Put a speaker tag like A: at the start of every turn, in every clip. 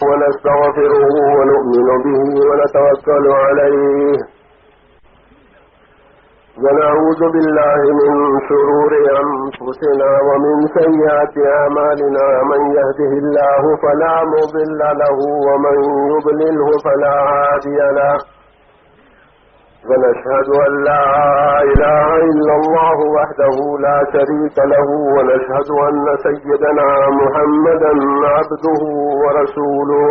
A: ونستغفره ونؤمن به ونتوكل عليه ونعوذ بالله من شرور أنفسنا ومن سيئات أعمالنا من يهده الله فلا مضل له ومن يضلله فلا هادي له ونشهد أن لا إله إلا الله وحده لا شريك له ونشهد أن سيدنا محمدا عبده ورسوله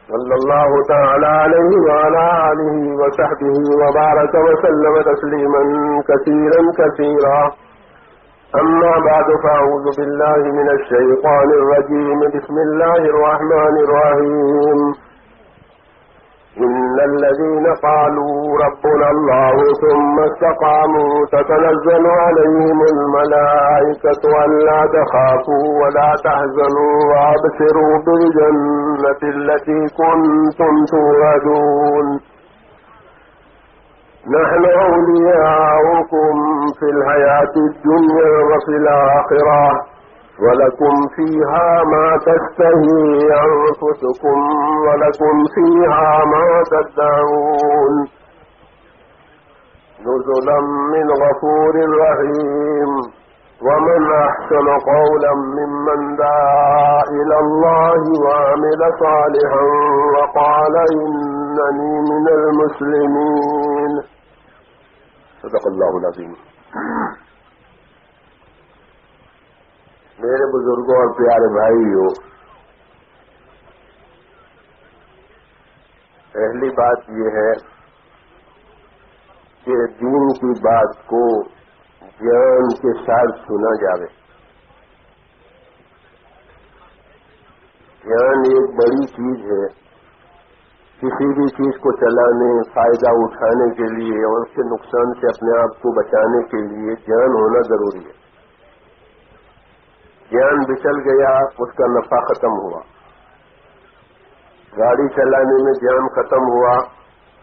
A: صلى الله تعالى عليه وعلى آله وصحبه وبارك وسلم تسليما كثيرا أما بعد فأعوذ بالله من الشيطان الرجيم بسم الله الرحمن الرحيم إن الذين قالوا ربنا الله ثم استقاموا تتنزل عليهم الملائكة ألا تخافوا ولا تحزنوا وأبشروا بالجنة التي كنتم توعدون نحن أولياؤكم في الحياة الدنيا وفي الآخرة ولكم فيها ما تشتهي أنفسكم ولكم فيها ما تدعون نزلا من غفور رحيم ومن أحسن قولا ممن دعا إلى الله وعمل صالحا وقال إنني من المسلمين صدق الله العظيم. میرے بزرگوں اور پیارے بھائیوں، پہلی بات یہ ہے کہ دین کی بات کو جان کے ساتھ سنا جاوے. جان ایک بڑی چیز ہے. کسی بھی چیز کو چلانے، فائدہ اٹھانے کے لیے اور اس کے نقصان سے اپنے آپ کو بچانے کے لیے جان ہونا ضروری ہے. جان بچل گیا، اس کا نفع ختم ہوا. گاڑی چلانے میں جان ختم ہوا،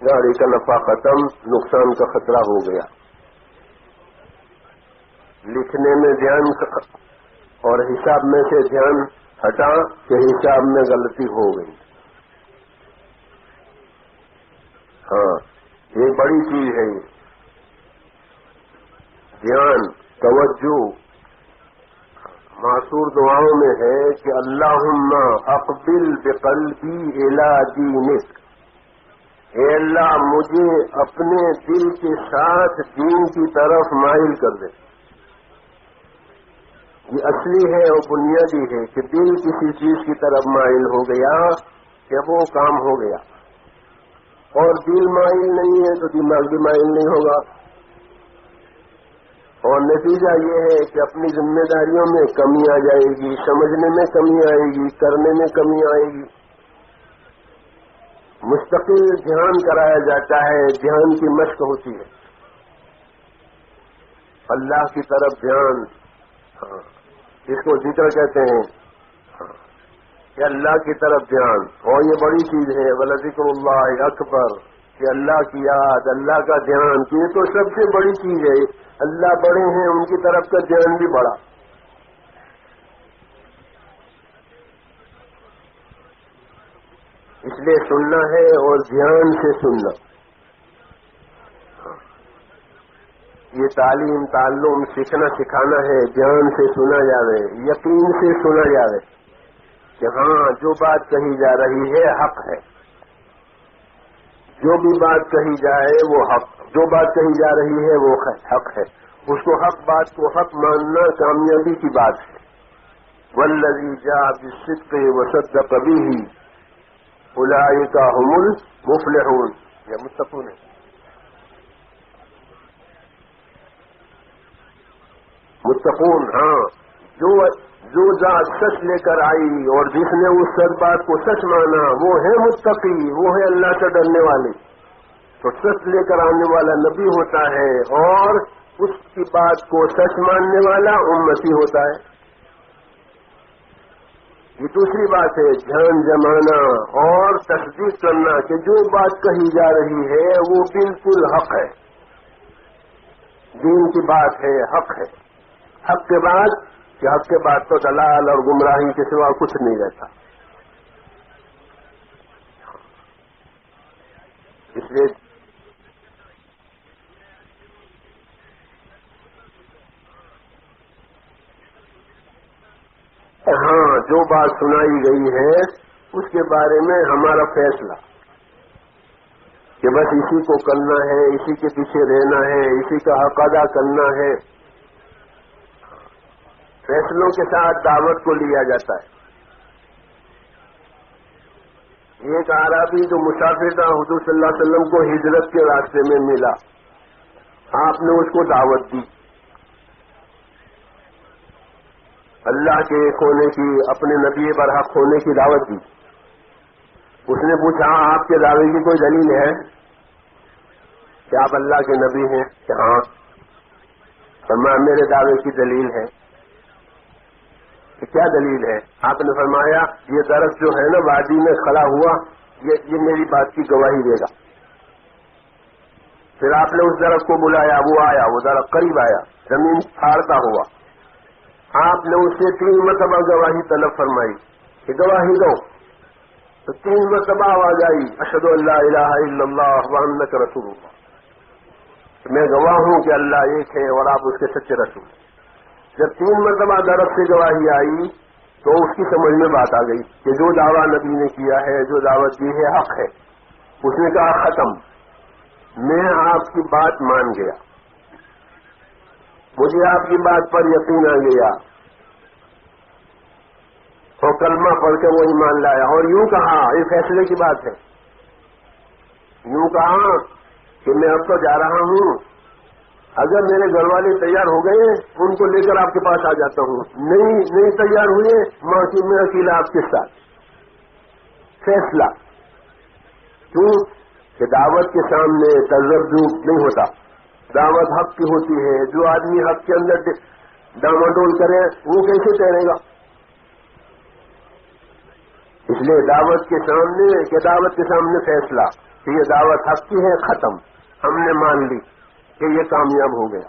A: گاڑی کا نفع ختم، نقصان کا خطرہ ہو گیا. لکھنے میں دھیان اور حساب میں سے دھیان ہٹا کہ حساب میں غلطی ہو گئی. ہاں، یہ بڑی چیز ہے. یہ دھیان، توجہ معصور دعاؤں میں ہے کہ اللہم اقبل بقلبی الی دینک، اے اللہ مجھے اپنے دل کے ساتھ دین کی طرف مائل کر دے. یہ اصلی ہے اور بنیادی ہے کہ دل کسی چیز کی طرف مائل ہو گیا کہ وہ کام ہو گیا، اور دل مائل نہیں ہے تو دماغ بھی مائل نہیں ہوگا. اور نتیجہ یہ ہے کہ اپنی ذمہ داریوں میں کمی آ جائے گی، سمجھنے میں کمی آئے گی، کرنے میں کمی آئے گی. مستقل دھیان کرایا جاتا ہے، دھیان کی مشق ہوتی ہے. اللہ کی طرف دھیان، اس کو ذکر کہتے ہیں کہ اللہ کی طرف دھیان. اور یہ بڑی چیز ہے، وَلَذِكْرُ اللَّهِ أَكْبَرُ، کہ اللہ کی یاد، اللہ کا دھیان، یہ تو سب سے بڑی چیز ہے. اللہ بڑے ہیں، ان کی طرف کا دھیان بھی بڑا. اس لیے سننا ہے اور دھیان سے سننا. یہ تعلیم، تعلم، سیکھنا سکھانا ہے. دھیان سے سنا جاوے، یقین سے سنا جاوے کہ ہاں جو بات کہی جا رہی ہے حق ہے. جو بھی بات کہی جائے وہ حق، جو بات کہی جا رہی ہے وہ حق ہے. اس کو حق بات کو حق ماننا کامیابی کی بات ہے. والذی جاء بالصدق وصدق به اولئک هم المفلحون. یہ متقون ہے. متقون، ہاں، جو ذات سچ لے کر آئی اور جس نے اس سچ بات کو سچ مانا وہ ہے متقی، وہ ہے اللہ سے ڈرنے والے. تو سچ لے کر آنے والا نبی ہوتا ہے اور اس کی بات کو سچ ماننے والا امتی ہوتا ہے. یہ دوسری بات ہے دھیان جمانا اور تصدیق کرنا کہ جو بات کہی جا رہی ہے وہ بالکل حق ہے. دین کی بات ہے، حق ہے. حق کے بعد تو دلال اور گمراہی کے سوا کچھ نہیں رہتا. اس لیے ہاں، جو بات سنائی گئی ہے اس کے بارے میں ہمارا فیصلہ کہ بس اسی کو کرنا ہے، اسی کے پیچھے رہنا ہے، اسی کا حق ادا کرنا ہے، فیصلوں کے ساتھ دعوت کو لیا جاتا ہے۔ ایک اعرابی جو مسافر تھا، حضور صلی اللہ علیہ وسلم کو ہجرت کے راستے میں ملا، آپ نے اس کو دعوت دی اللہ کے ایک ہونے کی، اپنے نبی برحق ہونے کی دعوت دی۔ اس نے پوچھا آپ کے دعوے کی کوئی دلیل ہے کہ آپ اللہ کے نبی ہیں؟ کہ ہاں۔ فرمایا میرے دعوے کی دلیل ہے۔ کہ کیا دلیل ہے؟ آپ نے فرمایا یہ درخت جو ہے نا وادی میں کھڑا ہوا، یہ میری بات کی گواہی دے گا۔ پھر آپ نے اس درخت کو بلایا، وہ آیا، وہ درخت قریب آیا، زمین پھاڑتا ہوا۔ آپ نے اس سے 3 مرتبہ گواہی طلب فرمائی کہ گواہی دو، تو 3 مرتبہ آواز آئی اشہد ان لا الہ الا اللہ وانک رسول اللہ، میں گواہ ہوں کہ اللہ ایک ہے اور آپ اس کے سچے رسول۔ جب 3 مرتبہ درخت سے گواہی آئی تو اس کی سمجھ میں بات آ گئی کہ جو دعویٰ نبی نے کیا ہے، جو دعوت دی ہے، حق ہے۔ اس نے کہا ختم، میں آپ کی بات مان گیا، مجھے آپ کی بات پر یقین آ گیا، اور کلمہ پڑھ کے وہ ایمان لایا۔ اور یوں کہا، یہ فیصلے کی بات ہے، یوں کہا کہ میں اب تو جا رہا ہوں، اگر میرے گھر والے تیار ہو گئے ان کو لے کر آپ کے پاس آ جاتا ہوں، نہیں تیار ہوئے میں اکیلا آپ کے ساتھ۔ فیصلہ کیوں کہ دعوت کے سامنے تذبذب نہیں ہوتا، دعوت حق کی ہوتی ہے۔ جو آدمی حق کے اندر ڈاماڈول کرے وہ کیسے ٹھہرے گا؟ اس لیے دعوت کے سامنے فیصلہ کہ یہ دعوت حق کی ہے، ختم، ہم نے مان لی کہ یہ کامیاب ہو گیا۔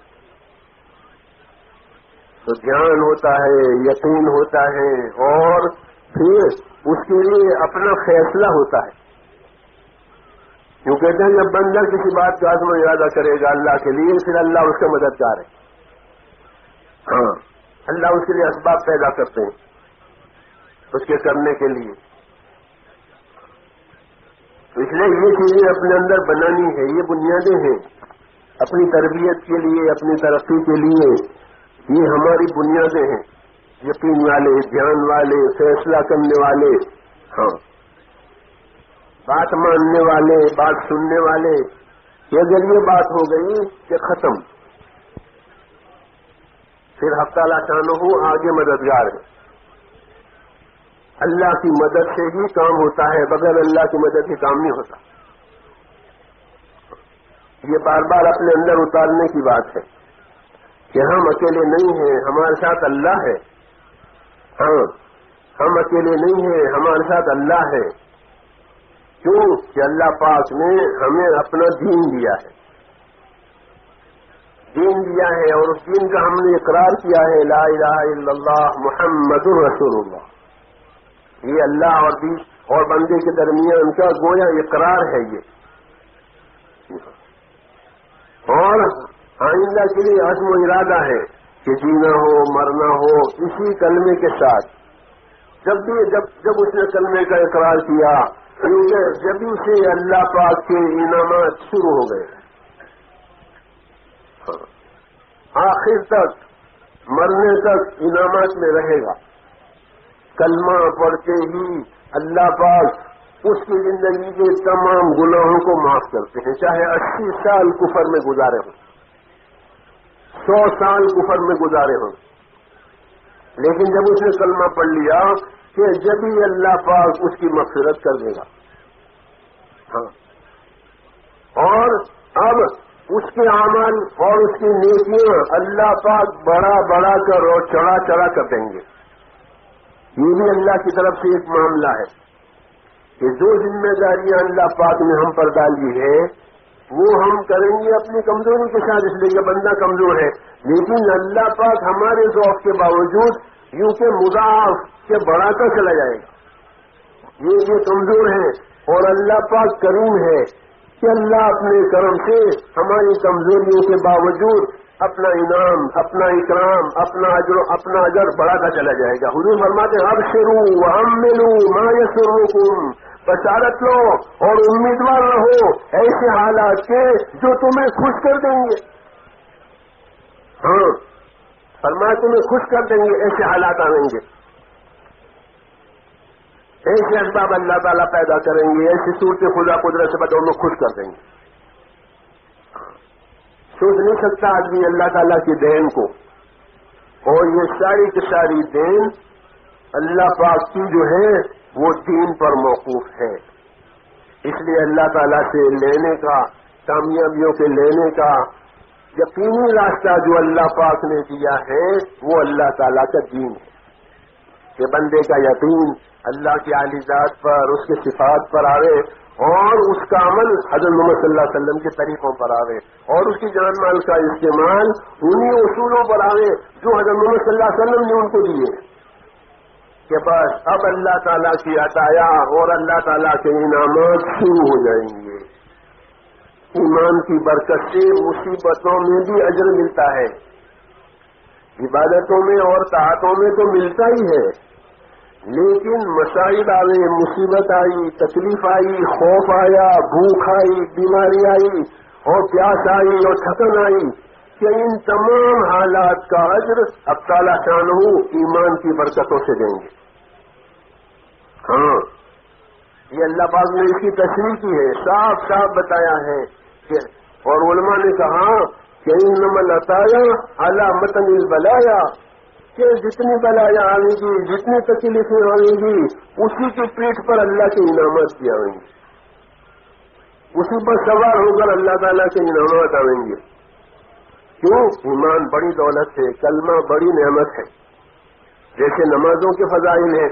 A: تو دھیان ہوتا ہے، یقین ہوتا ہے، اور پھر اس کے لیے اپنا فیصلہ ہوتا ہے۔ کیوں کہتے ہیں جب بندہ کسی بات کا عزم و ارادہ کرے گا اللہ کے لیے، پھر اللہ اس کا مددگار ہے۔ ہاں، اللہ اس کے لیے اسباب پیدا کرتے ہیں اس کے کرنے کے لیے۔ تو اس لیے یہ چیزیں اپنے اندر بنانی ہے، یہ بنیادیں ہیں اپنی تربیت کے لیے، اپنی ترقی کے لیے، یہ ہماری بنیادیں ہیں۔ یقین والے، دھیان والے، فیصلہ کرنے والے، ہاں، بات ماننے والے، بات سننے والے۔ یہ اگر یہ بات ہو گئی کہ ختم، پھر حق تعالیٰ شانہ آگے مددگار ہے۔ اللہ کی مدد سے ہی کام ہوتا ہے، بغیر اللہ کی مدد ہی کام نہیں ہوتا۔ یہ بار بار اپنے اندر اتارنے کی بات ہے کہ ہم اکیلے نہیں ہیں، ہمارے ساتھ اللہ ہے۔ ہاں، ہم اکیلے نہیں ہیں، ہمارے ساتھ اللہ ہے۔ کیوں کہ اللہ پاک نے ہمیں اپنا دین دیا ہے، اور اس دین کا ہم نے اقرار کیا ہے، لا الہ الا اللہ محمد رسول اللہ۔ یہ اللہ اور بندے کے درمیان کا گویا اقرار ہے یہ، اور آئندہ کے لیے عزم و ارادہ ہے کہ جینا ہو مرنا ہو اسی کلمے کے ساتھ۔ جب اس نے کلمے کا اقرار کیا، کیونکہ جبھی سے اللہ پاک کے انعامات شروع ہو گئے، آخر تک مرنے تک انعامات میں رہے گا۔ کلمہ پڑھتے ہی اللہ پاک اس کی زندگی کے تمام گناہوں کو معاف کرتے ہیں، چاہے 80 سال کفر میں گزارے ہوں، 100 سال کفر میں گزارے ہوں، لیکن جب اس نے کلمہ پڑھ لیا کہ جب ہی اللہ پاک اس کی مغفرت کر دے گا۔ ہاں، اور اب اس کے اعمال اور اس کی نیکیاں اللہ پاک بڑا بڑا کر اور چڑھا چڑھا کر دیں گے۔ یہ بھی اللہ کی طرف سے ایک معاملہ ہے کہ جو ذمہ داریاں اللہ پاک نے ہم پر ڈالی ہے وہ ہم کریں گے اپنی کمزوری کے ساتھ، اس لیے کہ بندہ کمزور ہے، لیکن اللہ پاک ہمارے ضعف کے باوجود یوں کہ مضاعف کے بڑھاتا چلا جائے گا۔ یہ کمزور ہے اور اللہ پاک کریم ہے، کہ اللہ اپنے کرم سے ہماری کمزوریوں کے باوجود اپنا انعام، اپنا اکرام، اپنا اجر بڑھاتا چلا جائے گا۔ حضور فرماتے ہیں ابشروا واملوا ما یسرکم، بشارت لو اور امیدوار رہو ایسے حالات کے جو تمہیں خوش کر دیں گے۔ ہاں فرمایا تمہیں خوش کر دیں گے، ایسے حالات آئیں گے، ایسے اسباب اللہ تعالیٰ پیدا کریں گے، ایسی صورت خدا قدرت سے بدلوں میں خوش کر دیں گے۔ سوچ نہیں سکتا آدمی اللہ تعالیٰ کی دین کو، اور یہ ساری کی ساری دین اللہ پاک کی جو ہے وہ دین پر موقوف ہے۔ اس لیے اللہ تعالیٰ سے لینے کا، کامیابیوں کے لینے کا یقینی راستہ جو اللہ پاک نے دیا ہے وہ اللہ تعالیٰ کا دین ہے کہ بندے کا یقین اللہ کی عالی ذات پر، اس کے صفات پر آوے، اور اس کا عمل حضرت محمد صلی اللہ علیہ وسلم کے طریقوں پر آوے، اور اس کی جان مال کا استعمال انہی اصولوں پر آوے جو حضرت محمد صلی اللہ علیہ وسلم نے ان کو دیے، کہ بس اب اللہ تعالیٰ کی عطایا اور اللہ تعالیٰ کے انعامات شروع ہو جائیں گے۔ ایمان کی برکت سے مصیبتوں میں بھی اجر ملتا ہے، عبادتوں میں اور طاعتوں میں تو ملتا ہی ہے، لیکن مسائل آئے، مصیبت آئی، تکلیف آئی، خوف آیا، بھوک آئی، بیماری آئی اور پیاس آئی اور تھکن آئی، کہ ان تمام حالات کا اجر اب تعالیٰ شانہ ایمان کی برکتوں سے دیں گے۔ ہاں یہ اللہ پاک نے اس کی تشریح کی ہے، صاف صاف بتایا ہے کہ، اور علماء نے کہا کہ انما العطایا علی متن البلایا، کہ جتنی بلایا آئیں گی، جتنی تکلیفیں آئیں گی، اسی کی پیٹھ پر اللہ کے انعامات بھی آئیں گے، اسی پر سوار ہو کر اللہ تعالیٰ کے انعامات آئیں گے۔ کیوں؟ ایمان بڑی دولت ہے، کلمہ بڑی نعمت ہے، جیسے نمازوں کے فضائل ہیں،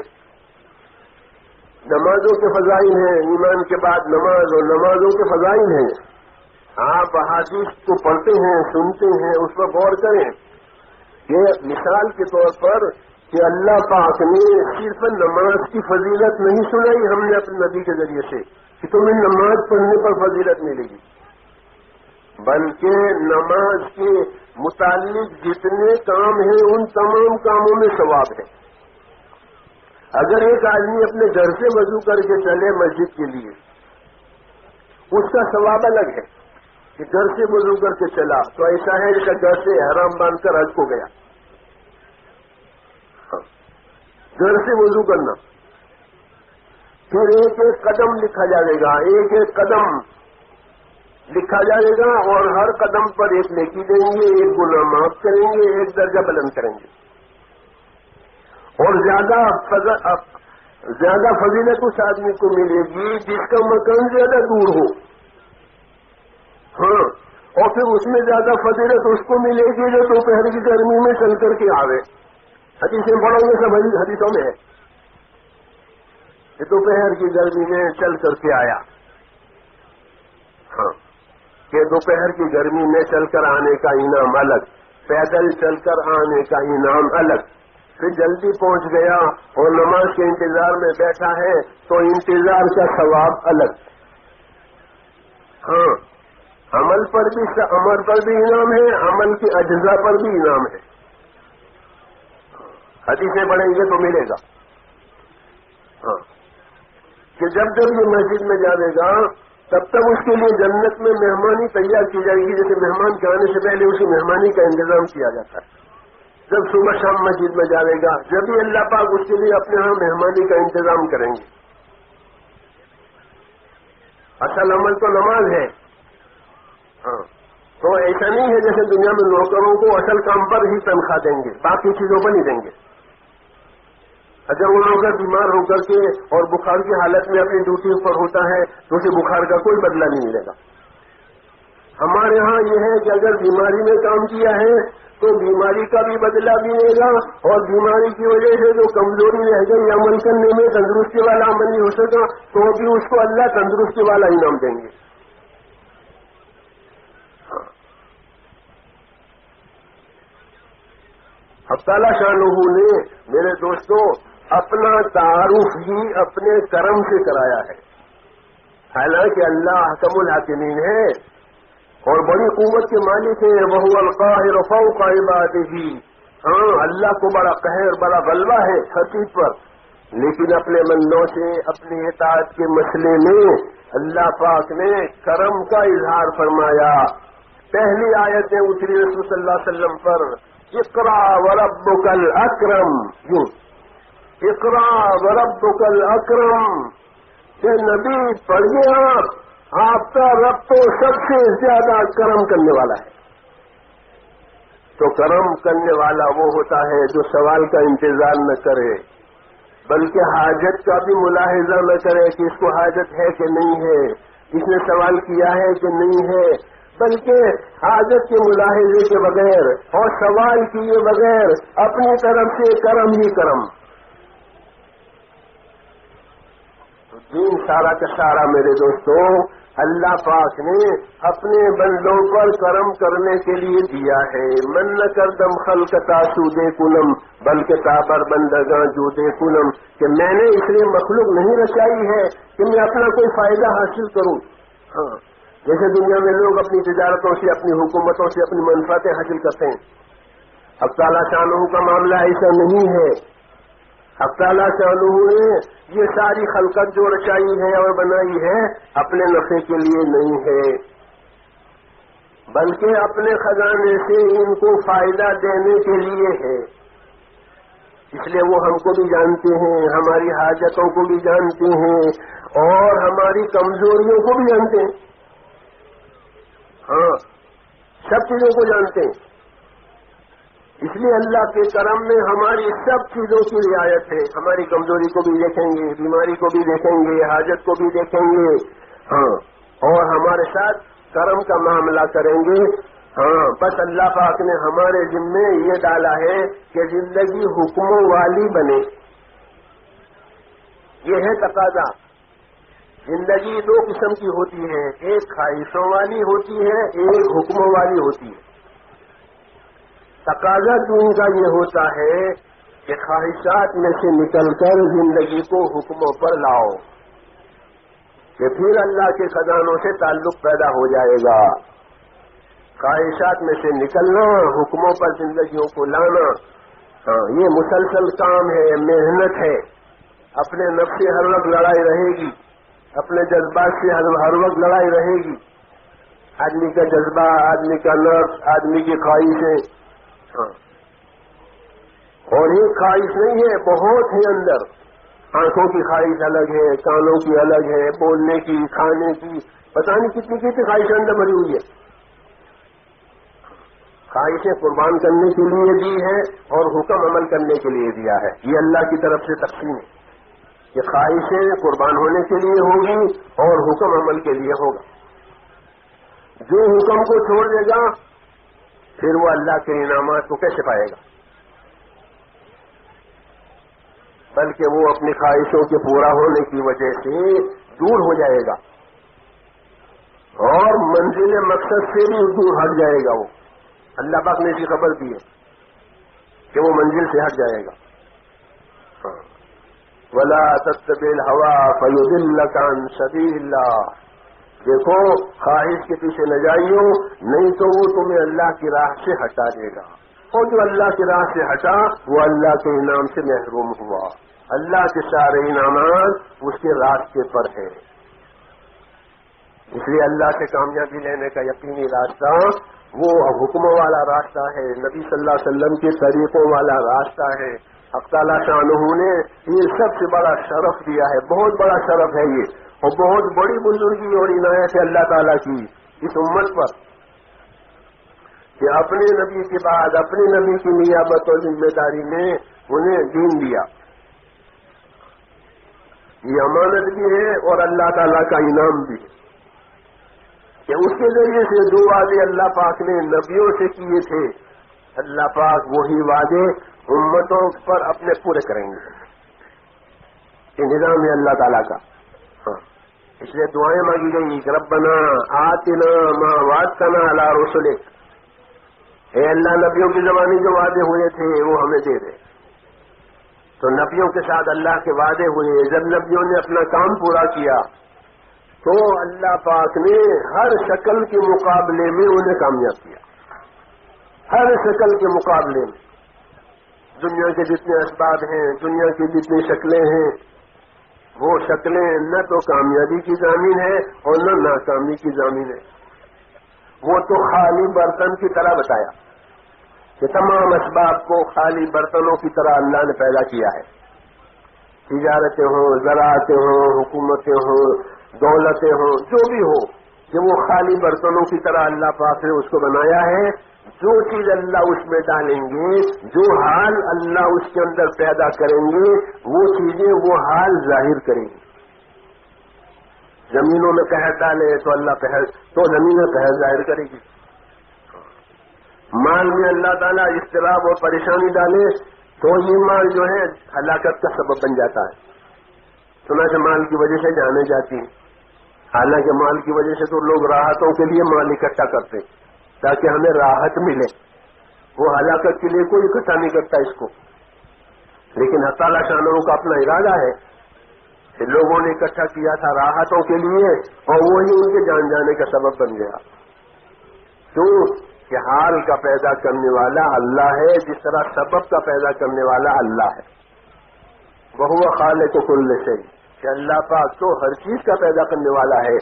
A: نمازوں کے فضائل ہیں، ایمان کے بعد نماز اور نمازوں کے فضائل ہیں۔ آپ احادیث کو پڑھتے ہیں، سنتے ہیں، اس پر غور کریں کہ مثال کے طور پر کہ اللہ پاک نے صرف نماز کی فضیلت نہیں سنائی ہم نے اپنے نبی کے ذریعے سے کہ تمہیں نماز پڑھنے پر فضیلت ملے گی، بلکہ نماز کے متعلق جتنے کام ہیں ان تمام کاموں میں ثواب ہے۔ اگر ایک آدمی اپنے گھر سے وضو کر کے چلے مسجد کے لیے، اس کا ثواب الگ ہے کہ گھر سے وضو کر کے چلا تو ایسا ہے جیسا گھر سے احرام باندھ کر حج کو گیا۔ گھر سے وضو کرنا، پھر ایک ایک قدم لکھا جائے گا، ایک ایک قدم لکھا جائے گا، اور ہر قدم پر ایک نیکی دیں گے، ایک گناہ معاف کریں گے، ایک درجہ بلند کریں گے، اور زیادہ فضیلت اس آدمی کو ملے گی جس کا مکان زیادہ دور ہو۔ ہاں، اور پھر اس میں زیادہ فضیلت اس کو ملے گی جو دوپہر کی گرمی میں چل کر کے آوے۔ حدیثیں پڑھو گے، سب حدیثوں میں ہے کہ دوپہر کی گرمی میں چل کر کے آیا۔ ہاں، کہ دوپہر کی گرمی میں چل کر آنے کا انعام الگ، پیدل چل کر آنے کا انعام الگ، پھر جلدی پہنچ گیا اور نماز کے انتظار میں بیٹھا ہے تو انتظار کا ثواب الگ۔ ہاں، عمل پر بھی انعام ہے، عمل کے اجزاء پر بھی انعام ہے۔ حدیثیں پڑھیں گے تو ملے گا۔ ہاں، کہ جب یہ مسجد میں جائے گا تب تک اس کے لیے جنت میں مہمانی تیار کی جائے گی، جیسے مہمان کے آنے سے پہلے اسی مہمانی کا انتظام کیا جاتا ہے۔ جب صبح شام مسجد میں جائے گا جب بھی اللہ پاک اس کے لیے اپنے ہاں مہمانی کا انتظام کریں گے۔ اصل عمل تو نماز ہے۔ ہاں، تو ایسا نہیں ہے جیسے دنیا میں نوکروں کو اصل کام پر ہی تنخواہ دیں گے، باقی چیزوں پر نہیں دیں گے۔ اگر وہ نوکر بیمار ہو کر کے اور بخار کی حالت میں اپنی ڈیوٹی پر ہوتا ہے تو اسے بخار کا کوئی بدلہ نہیں ملے گا۔ ہمارے ہاں یہ ہے کہ اگر بیماری میں کام کیا ہے تو بیماری کا بھی بدلہ ملے گا، اور بیماری کی وجہ سے جو کمزوری رہ گئی عمل کرنے میں، تندرستی والا عمل نہیں ہو سکا تو بھی اس کو اللہ تندرستی والا انعام دیں گے۔ اب تعالیٰ شانہ نے میرے دوستوں اپنا تعارف ہی اپنے کرم سے کرایا ہے۔ حالانکہ اللہ احکم الحاکمین ہے اور بڑی قوت کے مالک ہے، وہو القاہر فوق عبادہ. ہاں، اللہ کو بڑا قہر، بڑا غلبہ ہے ہر چیز پر، لیکن اپنے بندوں سے اپنی اطاعت کے مسئلے میں اللہ پاک نے کرم کا اظہار فرمایا. پہلی آیت اتری رسول صلی اللہ علیہ وسلم پر، اقرا وربک الاکرم. یوں اقرا وربک الاکرم کہ نبی پڑھیے آپ کا رب تو سب سے زیادہ کرم کرنے والا ہے. تو کرم کرنے والا وہ ہوتا ہے جو سوال کا انتظار نہ کرے، بلکہ حاجت کا بھی ملاحظہ نہ کرے کہ اس کو حاجت ہے کہ نہیں ہے، اس نے سوال کیا ہے کہ نہیں ہے، بلکہ حاجت کے ملاحظے کے بغیر اور سوال کیے بغیر اپنی طرف سے کرم ہی کرم. دین سارا کا سارا میرے دوستوں اللہ پاک نے اپنے بندوں پر کرم کرنے کے لیے دیا ہے. من نہ کر دم خلقتا سودے کنم بلکہ تابر بندگاں جودے کنم، کہ میں نے اس لیے مخلوق نہیں رچائی ہے کہ میں اپنا کوئی فائدہ حاصل کروں. ہاں، جیسے دنیا میں لوگ اپنی تجارتوں سے، اپنی حکومتوں سے اپنی منفعتیں حاصل کرتے ہیں. اب تعالیٰ شانہ کا معاملہ ایسا نہیں ہے. اب تعالیٰ شانہ نے یہ ساری خلقت جو رچائی ہے اور بنائی ہے اپنے نفع کے لیے نہیں ہے، بلکہ اپنے خزانے سے ان کو فائدہ دینے کے لیے ہے. اس لیے وہ ہم کو بھی جانتے ہیں، ہماری حاجتوں کو بھی جانتے ہیں اور ہماری کمزوریوں کو بھی جانتے ہیں. ہاں، سب چیزوں کو جانتے ہیں. اس لیے اللہ کے کرم میں ہماری سب چیزوں کی رعایت ہے. ہماری کمزوری کو بھی دیکھیں گے، بیماری کو بھی دیکھیں گے، حاجت کو بھی دیکھیں گے. ہاں، اور ہمارے ساتھ کرم کا معاملہ کریں گے. ہاں، بس اللہ پاک نے ہمارے ذمے یہ ڈالا ہے کہ زندگی حکموں والی بنے. یہ ہے تقاضا. زندگی دو قسم کی ہوتی ہے، ایک خواہشوں والی ہوتی ہے، ایک حکموں والی ہوتی ہے. تقاضا دین کا یہ ہوتا ہے کہ خواہشات میں سے نکل کر زندگی کو حکموں پر لاؤ، کہ پھر اللہ کے خزانوں سے تعلق پیدا ہو جائے گا. خواہشات میں سے نکلنا، حکموں پر زندگیوں کو لانا، ہاں، یہ مسلسل کام ہے، محنت ہے. اپنے نفس سے ہر وقت لڑائی رہے گی، اپنے جذبات سے ہر وقت لڑائی رہے گی. آدمی کا جذبہ، آدمی کا نفس، آدمی کی خواہشیں. ہاں، اور یہ خواہش نہیں ہے، بہت ہے اندر. آنکھوں کی خواہش الگ ہے، کانوں کی الگ ہے، بولنے کی، کھانے کی، پتہ نہیں کتنی کتنی خواہشیں اندر بھری ہوئی ہے. خواہشیں قربان کرنے کے لیے دی ہے اور حکم عمل کرنے کے لیے دیا ہے. یہ اللہ کی طرف سے تقسیم ہے کہ خواہشیں قربان ہونے کے لیے ہوگی اور حکم عمل کے لیے ہوگا. جو حکم کو چھوڑ دے گا پھر وہ اللہ کے انعامات کو کیسے پائے گا؟ بلکہ وہ اپنی خواہشوں کے پورا ہونے کی وجہ سے دور ہو جائے گا اور منزل مقصد سے بھی دور ہٹ جائے گا. وہ اللہ پاک نے اسی خبر دی ہے کہ وہ منزل سے ہٹ جائے گا. وَلَا تَتَّبِعِ الْهَوَىٰ فَيُضِلَّكَ عَن سَبِيلِ اللَّهِ. دیکھو، خواہش کے پیچھے نہ جائیو، نہیں تو وہ تمہیں اللہ کی راہ سے ہٹا دے گا. اور جو اللہ کی راہ سے ہٹا وہ اللہ کے انعام سے محروم ہوا. اللہ کے سارے انعامات اس کے راستے پر ہے. اس لیے اللہ سے کامیابی لینے کا یقینی راستہ وہ حکموں والا راستہ ہے، نبی صلی اللہ علیہ وسلم کے طریقوں والا راستہ ہے. حق تعالیٰ شانہ نے یہ سب سے بڑا شرف دیا ہے، بہت بڑا شرف ہے یہ، اور بہت بڑی بزرگی اور عنایت ہے اللہ تعالیٰ کی اس امت پر کہ اپنے نبی کے بعد اپنے نبی کی نیابت اور ذمہ داری میں انہیں دین دیا. یہ امانت بھی ہے اور اللہ تعالیٰ کا انعام بھی ہے کہ اس کے ذریعے سے جو وعدے اللہ پاک نے نبیوں سے کیے تھے، اللہ پاک وہی وعدے امتوں پر اپنے پورے کریں گے. یہ نظام ہے اللہ تعالیٰ کا. اس لیے دعائیں مانگی گئی کہ ربنا آتنا ما وعدتنا علی رسلک. اے اللہ، نبیوں کے زمانے جو وعدے ہوئے تھے وہ ہمیں دے دے. تو نبیوں کے ساتھ اللہ کے وعدے ہوئے. جب نبیوں نے اپنا کام پورا کیا تو اللہ پاک نے ہر شکل کے مقابلے میں انہیں کامیاب کیا. ہر شکل کے مقابلے میں دنیا کے جتنے اسباب ہیں، دنیا کی جتنی شکلیں ہیں، وہ شکلیں نہ تو کامیابی کی ضامن ہے اور نہ ناکامی کی ضامن ہے. وہ تو خالی برتن کی طرح بتایا کہ تمام اسباب کو خالی برتنوں کی طرح اللہ نے پیدا کیا ہے. تجارتیں ہوں، زراعتیں ہوں، حکومتیں ہوں، دولتیں ہوں، جو بھی ہو، کہ وہ خالی برتنوں کی طرح اللہ پاک نے اس کو بنایا ہے. جو چیز اللہ اس میں ڈالیں گے، جو حال اللہ اس کے اندر پیدا کریں گے، وہ چیزیں وہ حال ظاہر کریں گی. زمینوں میں قہر ڈالے تو اللہ قہر، تو زمینیں قہر ظاہر کرے گی. مال میں اللہ تعالیٰ اضطراب اور پریشانی ڈالے تو یہ مال جو ہے ہلاکت کا سبب بن جاتا ہے. چنانچہ مال کی وجہ سے جانے جاتی ہیں. حالانکہ مال کی وجہ سے تو لوگ راحتوں کے لیے مال اکٹھا کرتے ہیں تاکہ ہمیں راحت ملے. وہ ہلاکت کے لیے کوئی اکٹھا نہیں کرتا اس کو. لیکن اللہ تعالیٰ شانہ کا اپنا ارادہ ہے کہ لوگوں نے اکٹھا کیا تھا راحتوں کے لیے اور وہی ان کے جان جانے کا سبب بن گیا. کیوں کہ حال کا پیدا کرنے والا اللہ ہے، جس طرح سبب کا پیدا کرنے والا اللہ ہے. وہو خالق کل شیء، کہ اللہ پاک تو ہر چیز کا پیدا کرنے والا ہے.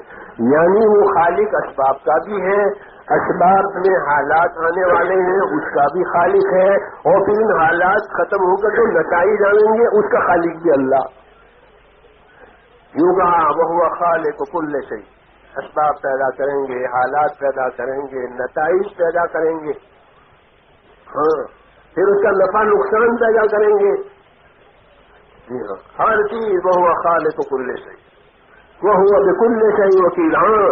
A: یعنی وہ خالق اسباب کا بھی ہے، اسباب میں حالات آنے والے ہیں اس کا بھی خالق ہے، اور پھر ان حالات ختم ہو کر جو نتائج آئیں گے اس کا خالق بھی اللہ. یوں کہا وہو خالق کل شیء، اسباب پیدا کریں گے، حالات پیدا کریں گے، نتائج پیدا کریں گے، ہاں پھر اس کا نفع نقصان پیدا کریں گے. جی ہاں، ہر چیز وہو خالق کل شیء وہو بکل شیء وکیل. ہاں،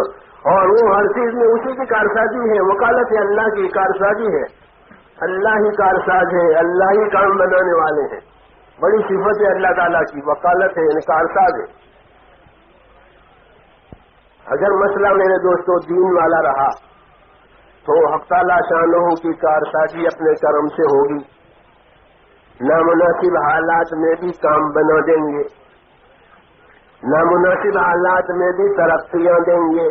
A: اور وہ ہر چیز میں اسی کی کارسازی ہے. وکالت ہے اللہ کی، کارسازی ہے. اللہ ہی کارساز ہے، اللہ ہی کام بنانے والے ہیں. بڑی صفت ہے اللہ تعالیٰ کی، وکالت ہے یعنی کارساز ہے. اگر مسئلہ میرے دوستو دین والا رہا تو حق تعالیٰ شانہ کی کارسازی اپنے کرم سے ہوگی. نامناسب حالات میں بھی کام بنا دیں گے، نامناسب حالات میں بھی ترقیاں دیں گے.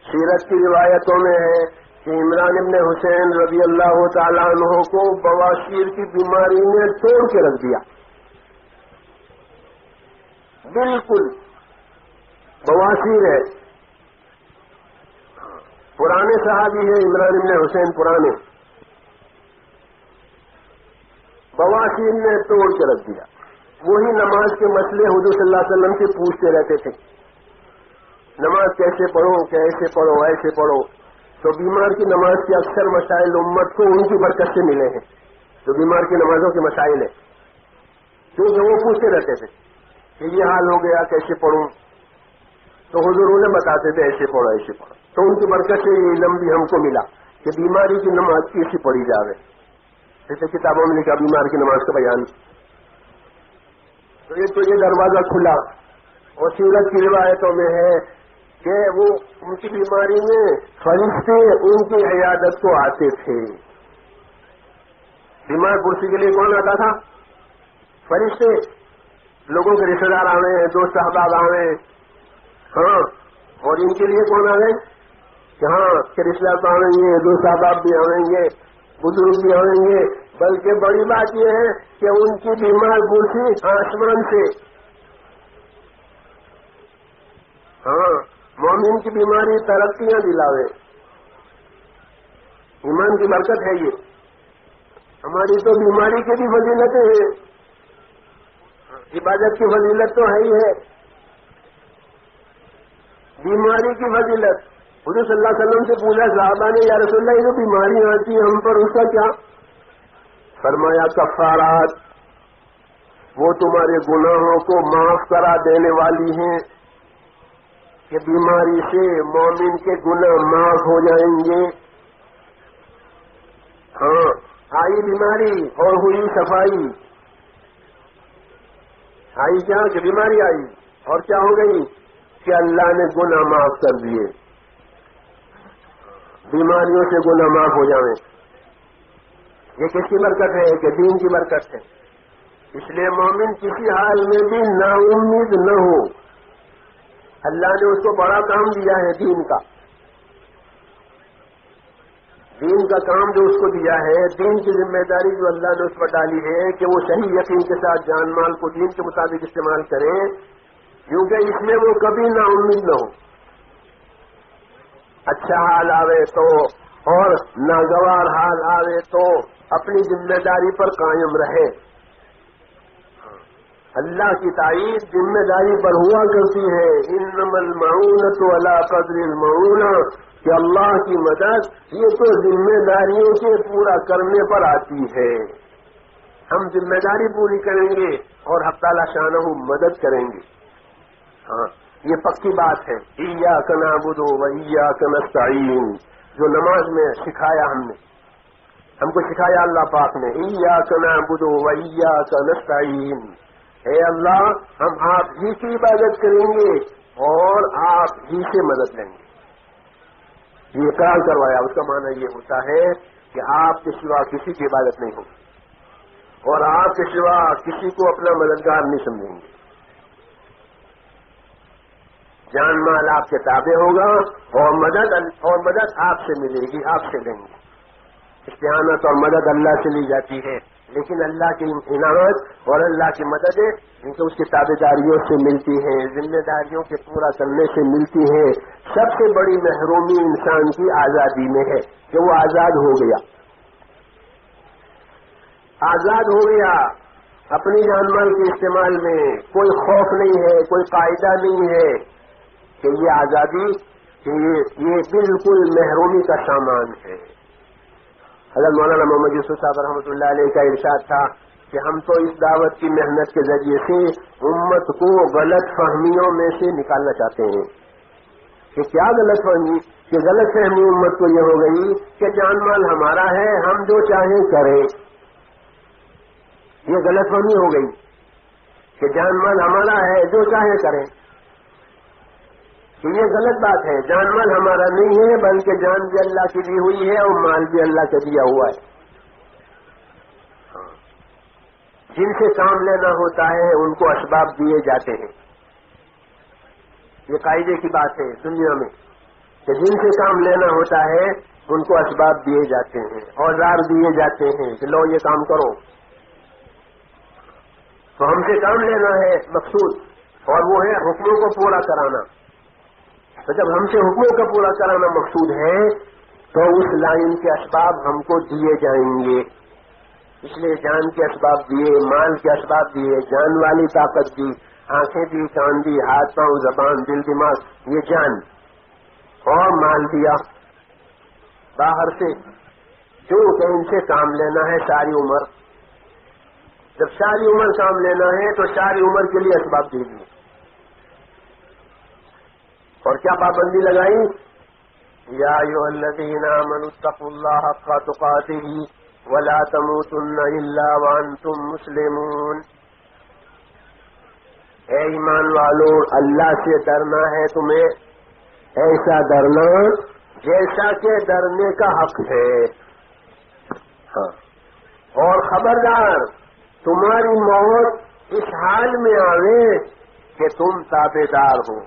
A: سیرت کی روایتوں میں ہے کہ عمران ابن حسین رضی اللہ تعالیٰ عنہ کو بواسیر کی بیماری نے توڑ کے رکھ دیا. بالکل بواسیر ہے، پرانے صحابی ہیں عمران ابن حسین، پرانے. بواسیر نے توڑ کے رکھ دیا. وہی نماز کے مسئلے حضور صلی اللہ علیہ وسلم سے پوچھتے رہتے تھے، نماز کیسے پڑھو، کیسے پڑھو، ایسے پڑھو. تو بیمار کی نماز کے اکثر مسائل امت کو ان کی برکت سے ملے ہیں، جو بیمار کی نمازوں کے مسائل ہیں. کیونکہ وہ پوچھتے رہتے تھے کہ یہ حال ہو گیا کیسے پڑھوں، تو حضور انہیں بتاتے تھے ایسے پڑھو ایسے پڑھو. تو ان کی برکت سے یہ علم بھی ہم کو ملا کہ بیماری کی نماز کیسی پڑھی جاوے. جیسے کتابوں میں لکھا بیمار کی نماز کا بیان. تو یہ دروازہ کھلا. اور سیرت کی روایتوں میں ہے کہ وہ ان کی بیماری میں فرشتے ان کی عیادت کو آتے تھے. بیمار پرسی کے لیے کون آتا تھا؟ فرشتے. لوگوں کے رشتے دار آوے، دوست احباب آوے، ہاں. اور ان کے لیے کون آوے کہ ہاں کہ رشتے دار آویں گے، دوست احباب بھی آویں گے، بزرگ بھی آویں گے. بلکہ بڑی بات یہ ہے کہ ان کی بیمار پرسی آسمان سے، ہاں مومن کی بیماری ترقیاں دلاوے. ایمان کی برکت ہے یہ. ہماری تو بیماری کی بھی فضیلتیں ہیں، عبادت کی فضیلت تو ہے ہی ہے. بیماری کی فضیلت حضور صلی اللہ علیہ وسلم سے پوچھا صحابہ نے، یا رسول اللہ یہ جو بیماری آتی ہے ہم پر، اس کا کیا؟ فرمایا کفارات، وہ تمہارے گناہوں کو معاف کرا دینے والی ہیں. کہ بیماری سے مومن کے گناہ معاف ہو جائیں گے. ہاں، آئی بیماری اور ہوئی صفائی. آئی کیا کہ بیماری آئی اور کیا ہو گئی کہ اللہ نے گناہ معاف کر دیے. بیماریوں سے گناہ معاف ہو جائیں. یہ کس کی برکت ہے؟ کہ دین کی برکت ہے. اس لیے مومن کسی حال میں بھی نا امید نہ ہو. اللہ نے اس کو بڑا کام دیا ہے دین کا کام جو اس کو دیا ہے، دین کی ذمہ داری جو اللہ نے اس پر ڈالی ہے کہ وہ صحیح یقین کے ساتھ جان مال کو دین کے مطابق استعمال کرے، کیونکہ اس میں وہ کبھی نا امید نہ ہو، اچھا حال آوے تو اور ناگوار حال آوے تو اپنی ذمہ داری پر قائم رہے۔ اللہ کی تائید ذمہ داری پر ہوا کرتی ہے، انما المعونۃ علی قدر المعونہ، کہ اللہ کی مدد یہ تو ذمہ داریوں کے پورا کرنے پر آتی ہے۔ ہم ذمہ داری پوری کریں گے اور حق تعالی شانہ مدد کریں گے۔ ہاں یہ پکی بات ہے۔ ایاک نعبد و ایاک نستعین، جو نماز میں سکھایا ہم کو سکھایا اللہ پاک نے، ایاک نعبد و ایاک نستعین، اے اللہ ہم آپ ہی کی عبادت کریں گے اور آپ ہی سے مدد لیں گے۔ یہ اقرار کروایا، اس کا معنی یہ ہوتا ہے کہ آپ کے سوا کسی کی عبادت نہیں ہوگی اور آپ کے سوا کسی کو اپنا مددگار نہیں سمجھیں گے۔ جان مال آپ کے تابع ہوگا اور مدد آپ سے ملے گی، آپ سے لیں گے۔ استعانت اور مدد اللہ سے لی جاتی ہے، لیکن اللہ کی انعامت اور اللہ کی مدد ان کو اس کی تابع داریوں سے ملتی ہے، ذمہ داریوں کے پورا کرنے سے ملتی ہے۔ سب سے بڑی محرومی انسان کی آزادی میں ہے کہ وہ آزاد ہو گیا، اپنی جان مال کے استعمال میں کوئی خوف نہیں ہے، کوئی قاعدہ نہیں ہے کہ یہ آزادی کہ یہ بالکل محرومی کا سامان ہے۔ حضرت مولانا محمد یوسف صاحب رحمۃ اللہ علیہ کا ارشاد تھا کہ ہم تو اس دعوت کی محنت کے ذریعے سے امت کو غلط فہمیوں میں سے نکالنا چاہتے ہیں۔ کہ کیا غلط فہمی؟ کہ غلط فہمی امت کو یہ ہو گئی کہ جان مال ہمارا ہے، ہم جو چاہیں کریں۔ یہ غلط فہمی ہو گئی کہ جان مال ہمارا ہے، جو چاہیں کریں، کہ یہ غلط بات ہے۔ جان مال ہمارا نہیں ہے، بلکہ جان بھی اللہ کی دی ہوئی ہے اور مال بھی اللہ کا دیا ہوا ہے۔ جن سے کام لینا ہوتا ہے ان کو اسباب دیے جاتے ہیں۔ یہ قاعدے کی بات ہے دنیا میں کہ جن سے کام لینا ہوتا ہے ان کو اسباب دیے جاتے ہیں، اوزار دیے جاتے ہیں کہ لو یہ کام کرو۔ تو ہم سے کام لینا ہے مقصود، اور وہ ہے حکموں کو پورا کرانا۔ تو جب ہم سے حکموں کا پورا کرانا مقصود ہے تو اس لائن کے اسباب ہم کو دیے جائیں گے۔ اس لیے جان کے اسباب دیے، مال کے اسباب دیے، جان والی طاقت دی، آنکھیں دی، کان دی، ہاتھ پاؤں، زبان، دل، دماغ، یہ جان اور مال دیا باہر سے، کیونکہ ان سے کام لینا ہے ساری عمر۔ جب ساری عمر کام لینا ہے تو ساری عمر کے لیے اسباب دے دیے۔ اور کیا پابندی لگائی؟ یا ایھا الذین آمنوا اتقوا اللہ حق تقاتہ ولا تموتن الا وانتم مسلمون۔ اے ایمان والو، اللہ سے ڈرنا ہے تمہیں، ایسا ڈرنا جیسا کہ ڈرنے کا حق ہے۔ ہاں، اور خبردار تمہاری موت اس حال میں آوے کہ تم تابع دار ہو۔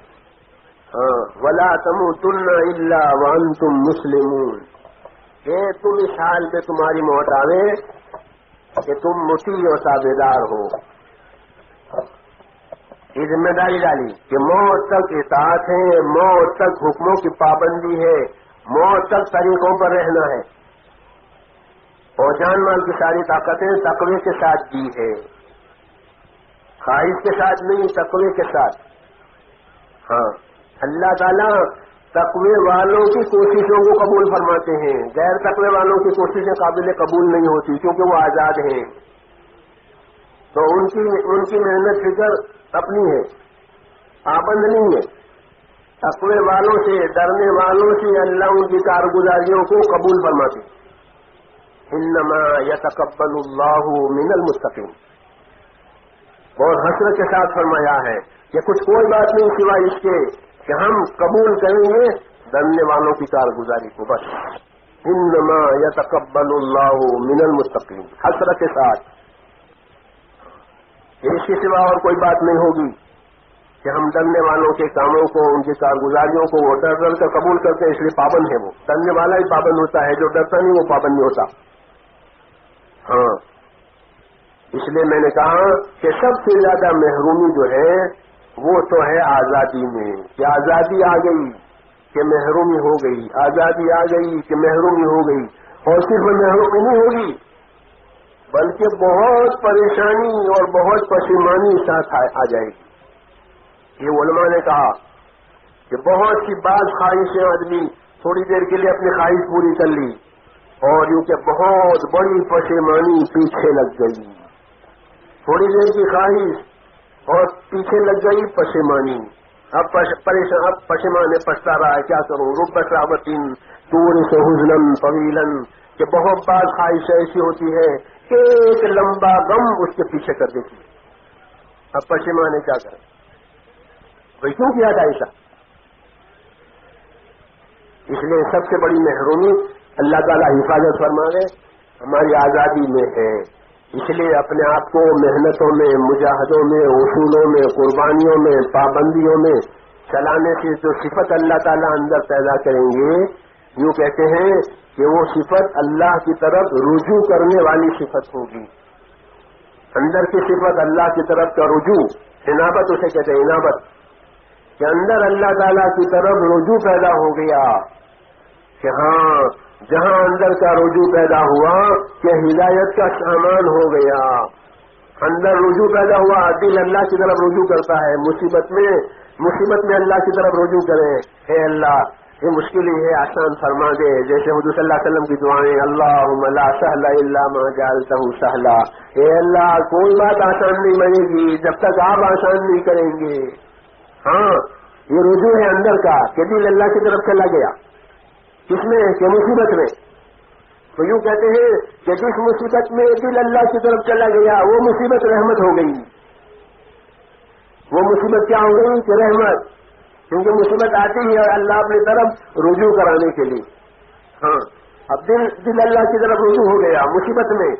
A: ولا تموتن الا وانتم مسلمون، کہ تم اس حال میں تمہاری موت آوے کہ تم مطیع و تابع دار ہو۔ یہ ذمہ داری ڈالی کہ موت تک اطاعت ہے، موت تک حکموں کی پابندی ہے، موت تک طریقوں پر رہنا ہے، اور جان مال کی ساری طاقتیں تقوی کے ساتھ دی ہے، خواہش کے ساتھ نہیں، تقوی کے ساتھ۔ ہاں، اللہ تعالیٰ تقوی والوں کی کوششوں کو قبول فرماتے ہیں، غیر تقوی والوں کی کوششیں قابل قبول نہیں ہوتی کیونکہ وہ آزاد ہیں، تو ان کی محنت فکر اپنی ہے، پابند نہیں ہے۔ تقوی والوں سے، ڈرنے والوں سے اللہ ان کی کارگزاریوں کو قبول فرماتے ہیں۔ انما یتقبل اللہ من المتقین، اور حسرت کے ساتھ فرمایا ہے کہ کچھ کوئی بات نہیں سوائے اس کے کہ ہم قبول کریں گے ڈرنے والوں کی کارگزاری کو، بس۔ انما یتقبل اللہ من المتقین، حسرت کے ساتھ، اس کے سوا اور کوئی بات نہیں ہوگی۔ کہ ہم ڈرنے والوں کے کاموں کو، ان کی کارگزاریوں کو وہ ڈر ڈر کر قبول کرتے ہیں، اس لیے پابند ہے وہ. ڈرنے والا ہی پابند ہوتا ہے، جو ڈرتا نہیں وہ پابند نہیں ہوتا. ہاں، اس لیے میں نے کہا کہ سب سے زیادہ محرومی جو ہے وہ تو ہے آزادی میں، کہ آزادی آ گئی کہ محرومی ہو گئی، آزادی آ گئی کہ محرومی ہو گئی. اور صرف محرومی نہیں ہوگی بلکہ بہت پریشانی اور بہت پشیمانی ساتھ آ جائے گی. یہ علماء نے کہا کہ بہت سی بعض خواہشیں آدمی تھوڑی دیر کے لیے اپنی خواہش پوری کر لی اور یوں کہ بہت بڑی پشیمانی پیچھے لگ گئی. تھوڑی دیر کی خواہش اور پیچھے لگ گئی پشیمانی. اب پشیمان پچھتا رہا ہے، کیا کروں. رب شعبتین دور سے حزنن طویلن، کہ بہت بعض خواہش ایسی ہوتی ہے کہ ایک لمبا غم اس کے پیچھے کر دیتی ہے. اب پشیمان کیا کریں، بھائی کیوں کیا تھا ایسا. اس لیے سب سے بڑی محرومی اللہ تعالیٰ حفاظت فرما دے ہماری آزادی میں ہے. اس لیے اپنے آپ کو محنتوں میں، مجاہدوں میں، اصولوں میں، قربانیوں میں، پابندیوں میں چلانے سے جو صفت اللہ تعالیٰ اندر پیدا کریں گے، یوں کہتے ہیں کہ وہ صفت اللہ کی طرف رجوع کرنے والی صفت ہوگی. اندر کی صفت اللہ کی طرف کا رجوع، انابت اسے کہتے ہیں، انابت، کہ اندر اللہ تعالیٰ کی طرف رجوع پیدا ہو گیا. کہ ہاں جہاں اندر کا رجوع پیدا ہوا کہ ہدایت کا سامان ہو گیا. اندر رجوع پیدا ہوا، دل اللہ کی طرف رجوع کرتا ہے. مصیبت میں اللہ کی طرف رجوع کرے، اے اللہ یہ مشکل ہی ہے، آسان فرما دے. جیسے حضور صلی اللہ علیہ وسلم کی دعائیں، اللہم لا سہل الا ما جعلتہ سہلا، اے اللہ کوئی بات آسان نہیں بنے گی جب تک آپ آسان نہیں کریں گے. ہاں یہ رجوع ہے اندر کا کہ دل اللہ کی طرف چلا گیا. کس میں کہ مصیبت میں. تو یوں کہتے ہیں کہ جس مصیبت میں دل اللہ کی طرف چلا گیا وہ مصیبت رحمت ہو گئی. وہ مصیبت کیا ہو گئی کہ رحمت، کیونکہ مصیبت آتی ہے اللہ اپنی طرف رجوع کرانے کے لیے. ہاں اب دل اللہ کی طرف رجوع ہو گیا مصیبت میں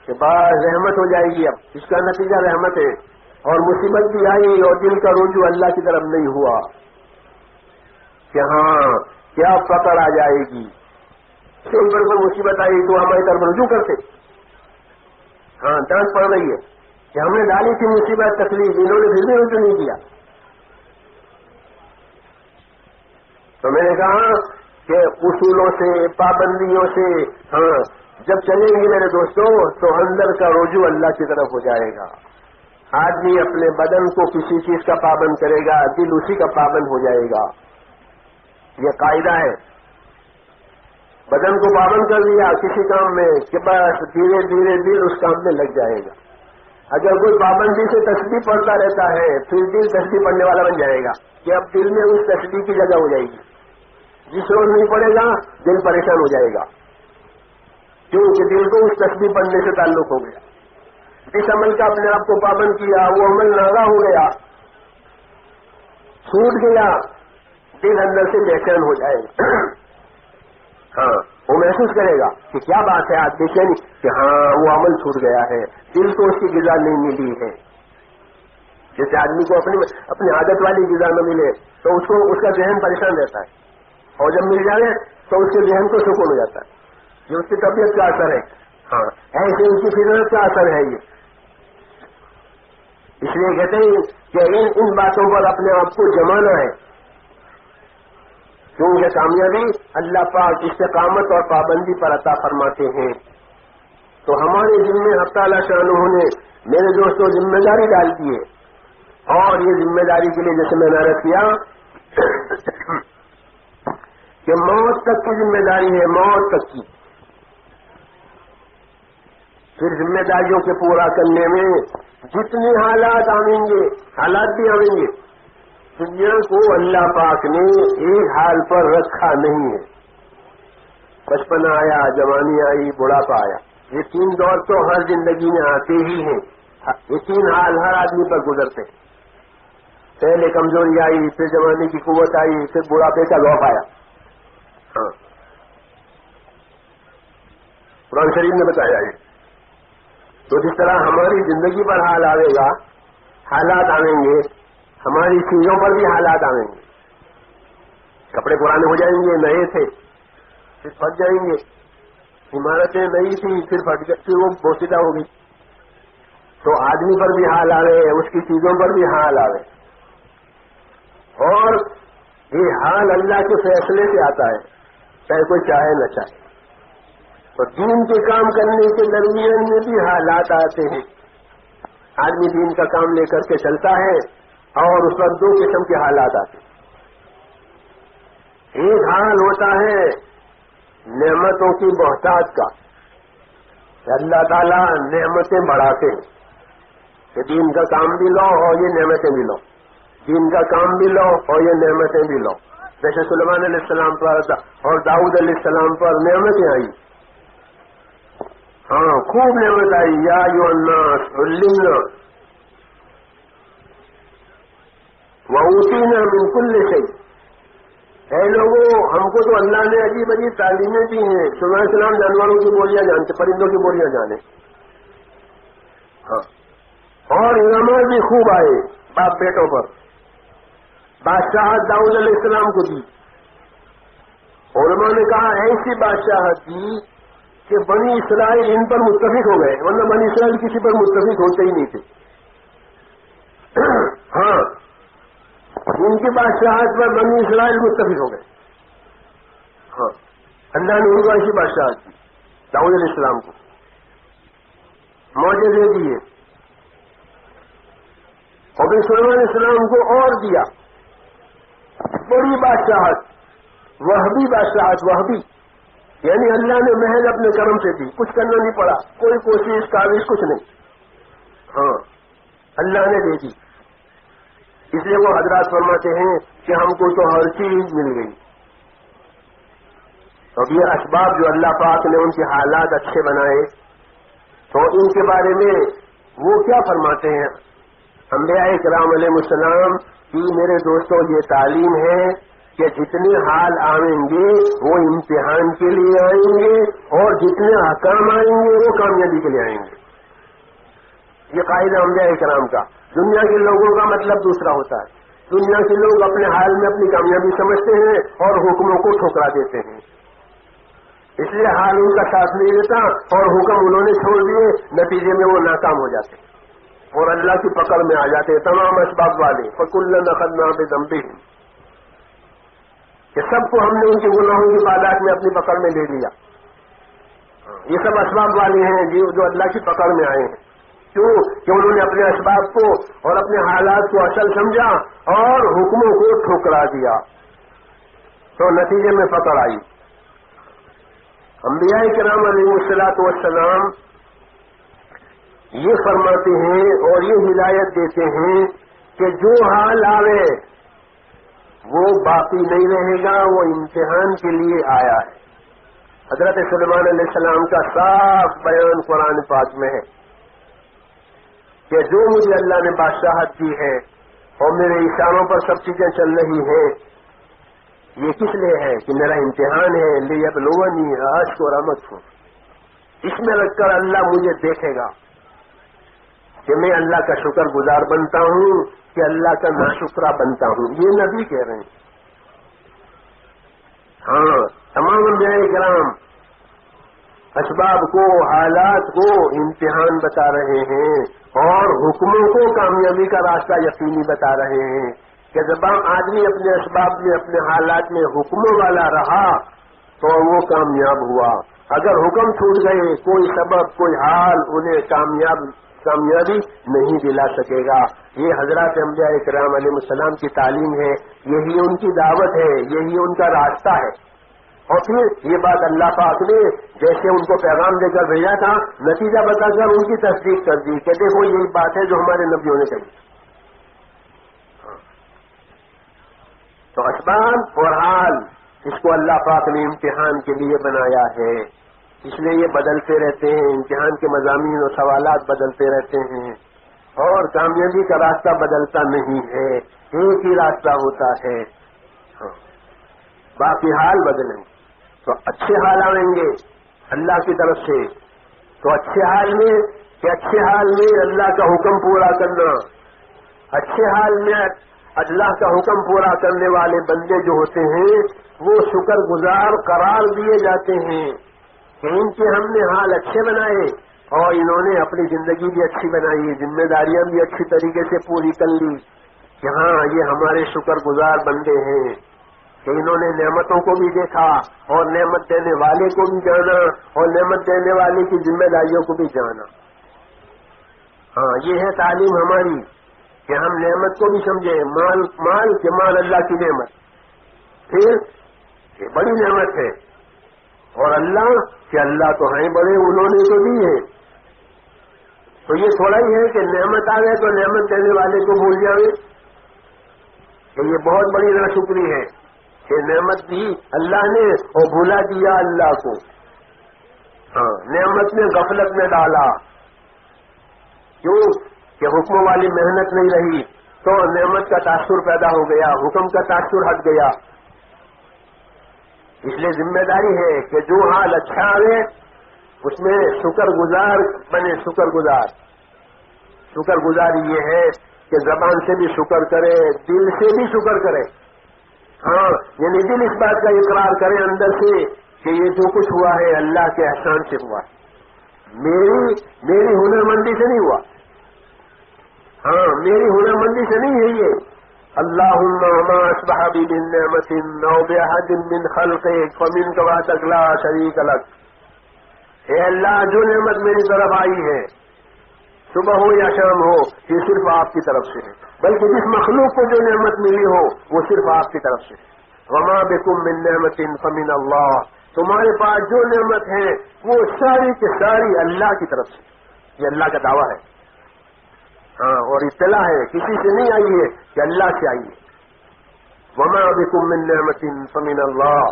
A: کہ بس رحمت ہو جائے گی. اب اس کا نتیجہ رحمت ہے. اور مصیبت بھی آئی اور دل کا رجوع اللہ کی طرف نہیں ہوا کہ ہاں کیا فقر آ جائے گی. ان پر کوئی مصیبت آئی تو ہماری طرف رجوع کرتے. ہاں ڈانٹ پڑ رہی ہے کہ ہم نے ڈالی تھی مصیبت تکلیف، انہوں نے پھر بھی رجوع نہیں کیا. تو میں نے کہا کہ اصولوں سے، پابندیوں سے ہاں جب چلیں گے میرے دوستوں تو اندر کا رجوع اللہ کی طرف ہو جائے گا. آدمی اپنے بدن کو کسی چیز کا پابند کرے گا، دل اسی کا پابند ہو جائے گا. یہ قاعدہ ہے. بدن کو پابند کر دیا کسی کام میں کہ بس دھیرے دھیرے دل اس کام میں لگ جائے گا. اگر کوئی پابندی سے تسبیح پڑھتا رہتا ہے پھر دل تسبیح پڑھنے والا بن جائے گا کہ اب دل میں اس تسبیح کی جگہ ہو جائے گی. جس روز نہیں پڑے گا دل پریشان ہو جائے گا، کیونکہ دل کو اس تسبیح پڑھنے سے تعلق ہو گیا. جس عمل کا اپنے آپ کو پابند کیا وہ عمل ناغا ہو گیا، چھوٹ گیا، دل اندر سے بے چین ہو جائے گا. ہاں وہ محسوس کرے گا کہ کیا بات ہے آج بے چینی، کہ ہاں وہ عمل چھوٹ گیا ہے، دل کو اس کی غذا نہیں ملی ہے. جیسے آدمی کو اپنی عادت والی غذا نہ ملے تو اس کا ذہن پریشان رہتا ہے، اور جب مل جائے تو اس کے ذہن کو سکون ہو جاتا ہے. یہ اس کی طبیعت کا اثر ہے. ہاں ایسے اس کی فطرت کا اثر ہے یہ. اس لیے کہتے ہیں کہ ان باتوں پر اپنے آپ کو جمانا ہے، کیونکہ کامیابی اللہ پاک استقامت اور پابندی پر عطا فرماتے ہیں. تو ہمارے ذمے حق تعالیٰ شانہ نے میرے دوستوں ذمہ داری ڈال دی ہے. اور یہ ذمہ داری کے لیے جیسے میں نے عرض کیا کہ موت تک کی ذمہ داری ہے، موت تک کی. پھر ذمہ داریوں کے پورا کرنے میں جتنے حالات آئیں گے، حالات بھی آئیں گے، دنیا کو اللہ پاک نے ایک حال پر رکھا نہیں ہے. بچپنا آیا، جوانی آئی، بڑھاپا آیا، یہ تین دور تو ہر زندگی میں آتے ہی ہیں. یہ تین حال ہر آدمی پر گزرتے ہیں. پہلے کمزوری آئی، پھر جوانی کی قوت آئی، پھر بڑھاپے کا لوپ آیا. ہاں قرآن شریف نے بتایا ہے. تو جس طرح ہماری زندگی پر حال آئے گا، حالات آئیں گے، ہماری چیزوں پر بھی حالات آئیں گے. کپڑے پرانے ہو جائیں گے، نئے تھے پھر پھٹ جائیں گے. عمارتیں نئی تھی پھر پھٹ گئی، وہ بوسیدہ ہوگی. تو آدمی پر بھی حال آوے، اس کی چیزوں پر بھی حال آوے. اور یہ حال اللہ کے فیصلے سے آتا ہے، چاہے کوئی چاہے نہ چاہے. تو دین کے کام کرنے کے درمیان میں بھی حالات آتے ہیں. آدمی دین کا کام لے کر کے چلتا ہے اور اس پر دو قسم کے حالات آتے ہیں. ایک حال ہوتا ہے نعمتوں کی بہتات کا، کہ اللہ تعالیٰ نعمتیں بڑھاتے ہیں کہ دین کا کام بھی لو اور یہ نعمتیں بھی لو، دین کا کام بھی لو اور یہ نعمتیں بھی لو. جیسے سلیمان علیہ السلام پر اور داؤد علیہ السلام پر نعمتیں آئی. ہاں خوب نعمت آئی. یا ایھا الناس علمنا وأوتینا من کل شیء. اے لوگوں، ہم کو تو اللہ نے عجیب عجیب تعلیمیں دی ہیں. سلیمان علیہ السلام جانوروں کی بولیاں جانتے، پرندوں کی بولیاں جانے. ہاں اور انعامات بھی خوب آئے باپ بیٹوں پر. بادشاہت داؤد علیہ السلام کو دی. علماء نے کہا ایسی بادشاہت دی کہ بنی اسرائیل ان پر متفق ہو گئے، ورنہ بنی اسرائیل کسی پر متفق ہوتے ہی نہیں تھے. ہاں ان کی بادشاہت پر بنی اسرائیل متفق ہو گئے. ہاں اللہ نے ان کو ایسی بادشاہت دی داؤد علیہ السلام کو، معجزے دیے. اور پھر سلیمان علیہ السلام کو اور دیا بڑی بادشاہت، وہبی بادشاہت. وہبی یعنی اللہ نے محض اپنے کرم سے دی، کچھ کرنا نہیں پڑا، کوئی کوشش کاوش کچھ نہیں. ہاں اللہ نے دے دی. اس لیے وہ حضرات فرماتے ہیں کہ ہم کو تو ہر چیز مل گئی. اب یہ اسباب جو اللہ پاک نے ان کے حالات اچھے بنائے، تو ان کے بارے میں وہ کیا فرماتے ہیں انبیاء کرام علیہ السلام کی؟ میرے دوستوں یہ تعلیم ہے کہ جتنے حال آئیں گے وہ امتحان کے لیے آئیں گے، اور جتنے حکام آئیں گے وہ کامیابی کے لیے آئیں گے. یہ قاعدہ انبیاء کرام کا. دنیا کے لوگوں کا مطلب دوسرا ہوتا ہے. دنیا کے لوگ اپنے حال میں اپنی کامیابی سمجھتے ہیں اور حکموں کو ٹھکرا دیتے ہیں. اس لیے حال ان کا ساتھ نہیں دیتا اور حکم انہوں نے چھوڑ دیے، نتیجے میں وہ ناکام ہو جاتے ہیں اور اللہ کی پکڑ میں آ جاتے ہیں تمام اسباب والے. فَكُلًّا أَخَذْنَا بِذَنبِهِ، کہ سب کو ہم نے ان کے گناہوں کی تعداد میں اپنی پکڑ میں لے لیا. یہ سب اسباب والے ہیں جو اللہ کی پکڑ میں آئے ہیں. کیوں؟ کہ انہوں نے اپنے اسباب کو اور اپنے حالات کو اصل سمجھا اور حکموں کو ٹھکرا دیا، تو نتیجے میں پکڑ آئی. انبیاء کرام علیہ السلام یہ فرماتے ہیں اور یہ ہدایت دیتے ہیں کہ جو حال آوے وہ باقی نہیں رہے گا، وہ امتحان کے لیے آیا ہے. حضرت سلیمان علیہ السلام کا صاف بیان قرآن پاک میں ہے کہ جو مجھے اللہ نے بادشاہت دی ہے اور میرے اشاروں پر سب چیزیں چل رہی ہیں، یہ کس لیے ہے؟ کہ میرا امتحان ہے. لیبلونی اشکر ام اکفر. اس میں رکھ کر اللہ مجھے دیکھے گا کہ میں اللہ کا شکر گزار بنتا ہوں کہ اللہ کا ناشکرہ بنتا ہوں. یہ نبی کہہ رہے ہیں. ہاں تمام انبیاء کرام اسباب کو، حالات کو امتحان بتا رہے ہیں اور حکموں کو کامیابی کا راستہ یقینی بتا رہے ہیں کہ جب آدمی اپنے اسباب میں، اپنے حالات میں حکموں والا رہا تو وہ کامیاب ہوا. اگر حکم چھوٹ گئے، کوئی سبب کوئی حال انہیں کامیابی نہیں دلا سکے گا. یہ حضرات انبیاء کرام علیہ السلام کی تعلیم ہے، یہی ان کی دعوت ہے، یہی ان کا راستہ ہے. اور پھر یہ بات اللہ پاک نے جیسے ان کو پیغام دے کر بھیجا تھا، نتیجہ بتا کر ان کی تصدیق کر دی کہ دیکھو یہی بات ہے جو ہمارے نبیوں نے کہی. تو اسباب اور حال اس کو اللہ پاک نے امتحان کے لیے بنایا ہے، اس لیے یہ بدلتے رہتے ہیں. امتحان کے مضامین اور سوالات بدلتے رہتے ہیں اور کامیابی کا راستہ بدلتا نہیں ہے، ایک ہی راستہ ہوتا ہے. باقی حال بدلیں تو اچھے حال آئیں گے اللہ کی طرف سے. تو اچھے حال میں کہ اچھے حال میں اللہ کا حکم پورا کرنا، اچھے حال میں اللہ کا حکم پورا کرنے والے بندے جو ہوتے ہیں وہ شکر گزار قرار دیے جاتے ہیں کہ ان کے ہم نے حال اچھے بنائے اور انہوں نے اپنی زندگی بھی اچھی بنائی، ذمہ داریاں بھی اچھی طریقے سے پوری کر لی کہ ہاں یہ ہمارے شکر گزار بندے ہیں کہ انہوں نے نعمتوں کو بھی دیکھا اور نعمت دینے والے کو بھی جانا اور نعمت دینے والے کی ذمہ داریوں کو بھی جانا۔ ہاں یہ ہے تعلیم ہماری کہ ہم نعمت کو بھی سمجھیں، مال کے مال اللہ کی نعمت، پھر یہ بڑی نعمت ہے، اور اللہ کہ اللہ تو ہیں بڑے، انہوں نے تو دی ہے۔ تو یہ تھوڑا ہی ہے کہ نعمت آ گئے تو نعمت دینے والے کو بھول جاوے، کہ یہ بہت بڑی ناشکری ہے کہ نعمت دی اللہ نے اور بھولا دیا اللہ کو۔ ہاں نعمت نے غفلت میں ڈالا، کیوں کہ حکم والی محنت نہیں رہی تو نعمت کا تاثر پیدا ہو گیا، حکم کا تاثر ہٹ گیا۔ اس لیے ذمہ داری ہے کہ جو حال اچھا آئے اس میں شکر گزار بنے، شکر گزار۔ شکر گزار یہ ہے کہ زبان سے بھی شکر کرے، دل سے بھی شکر کرے، ہاں یعنی دل اس بات کا اقرار کرے اندر سے کہ یہ جو کچھ ہوا ہے اللہ کے احسان سے ہوا، میری ہنرمندی سے نہیں ہوا، ہاں میری ہنرمندی سے نہیں ہے یہ۔ اللہم ما اصبح بی من نعمت او باحد من خلقک فمنک وحدک لا شریک لک۔ اے اللہ جو نعمت میری طرف آئی ہے، صبح ہو یا شام ہو، یہ صرف آپ کی طرف سے ہے، بلکہ جس مخلوق کو جو نعمت ملی ہو وہ صرف آپ کی طرف سے ہے۔ وما بکم من نعمت فمن اللہ، تمہارے پاس جو نعمت ہے وہ ساری کی ساری اللہ کی طرف سے، یہ اللہ کا دعویٰ ہے، ہاں اور اطلاع ہے، کسی سے نہیں آئی ہے کہ اللہ سے آئی ہے۔ وما بکم من نعمت فمن اللہ،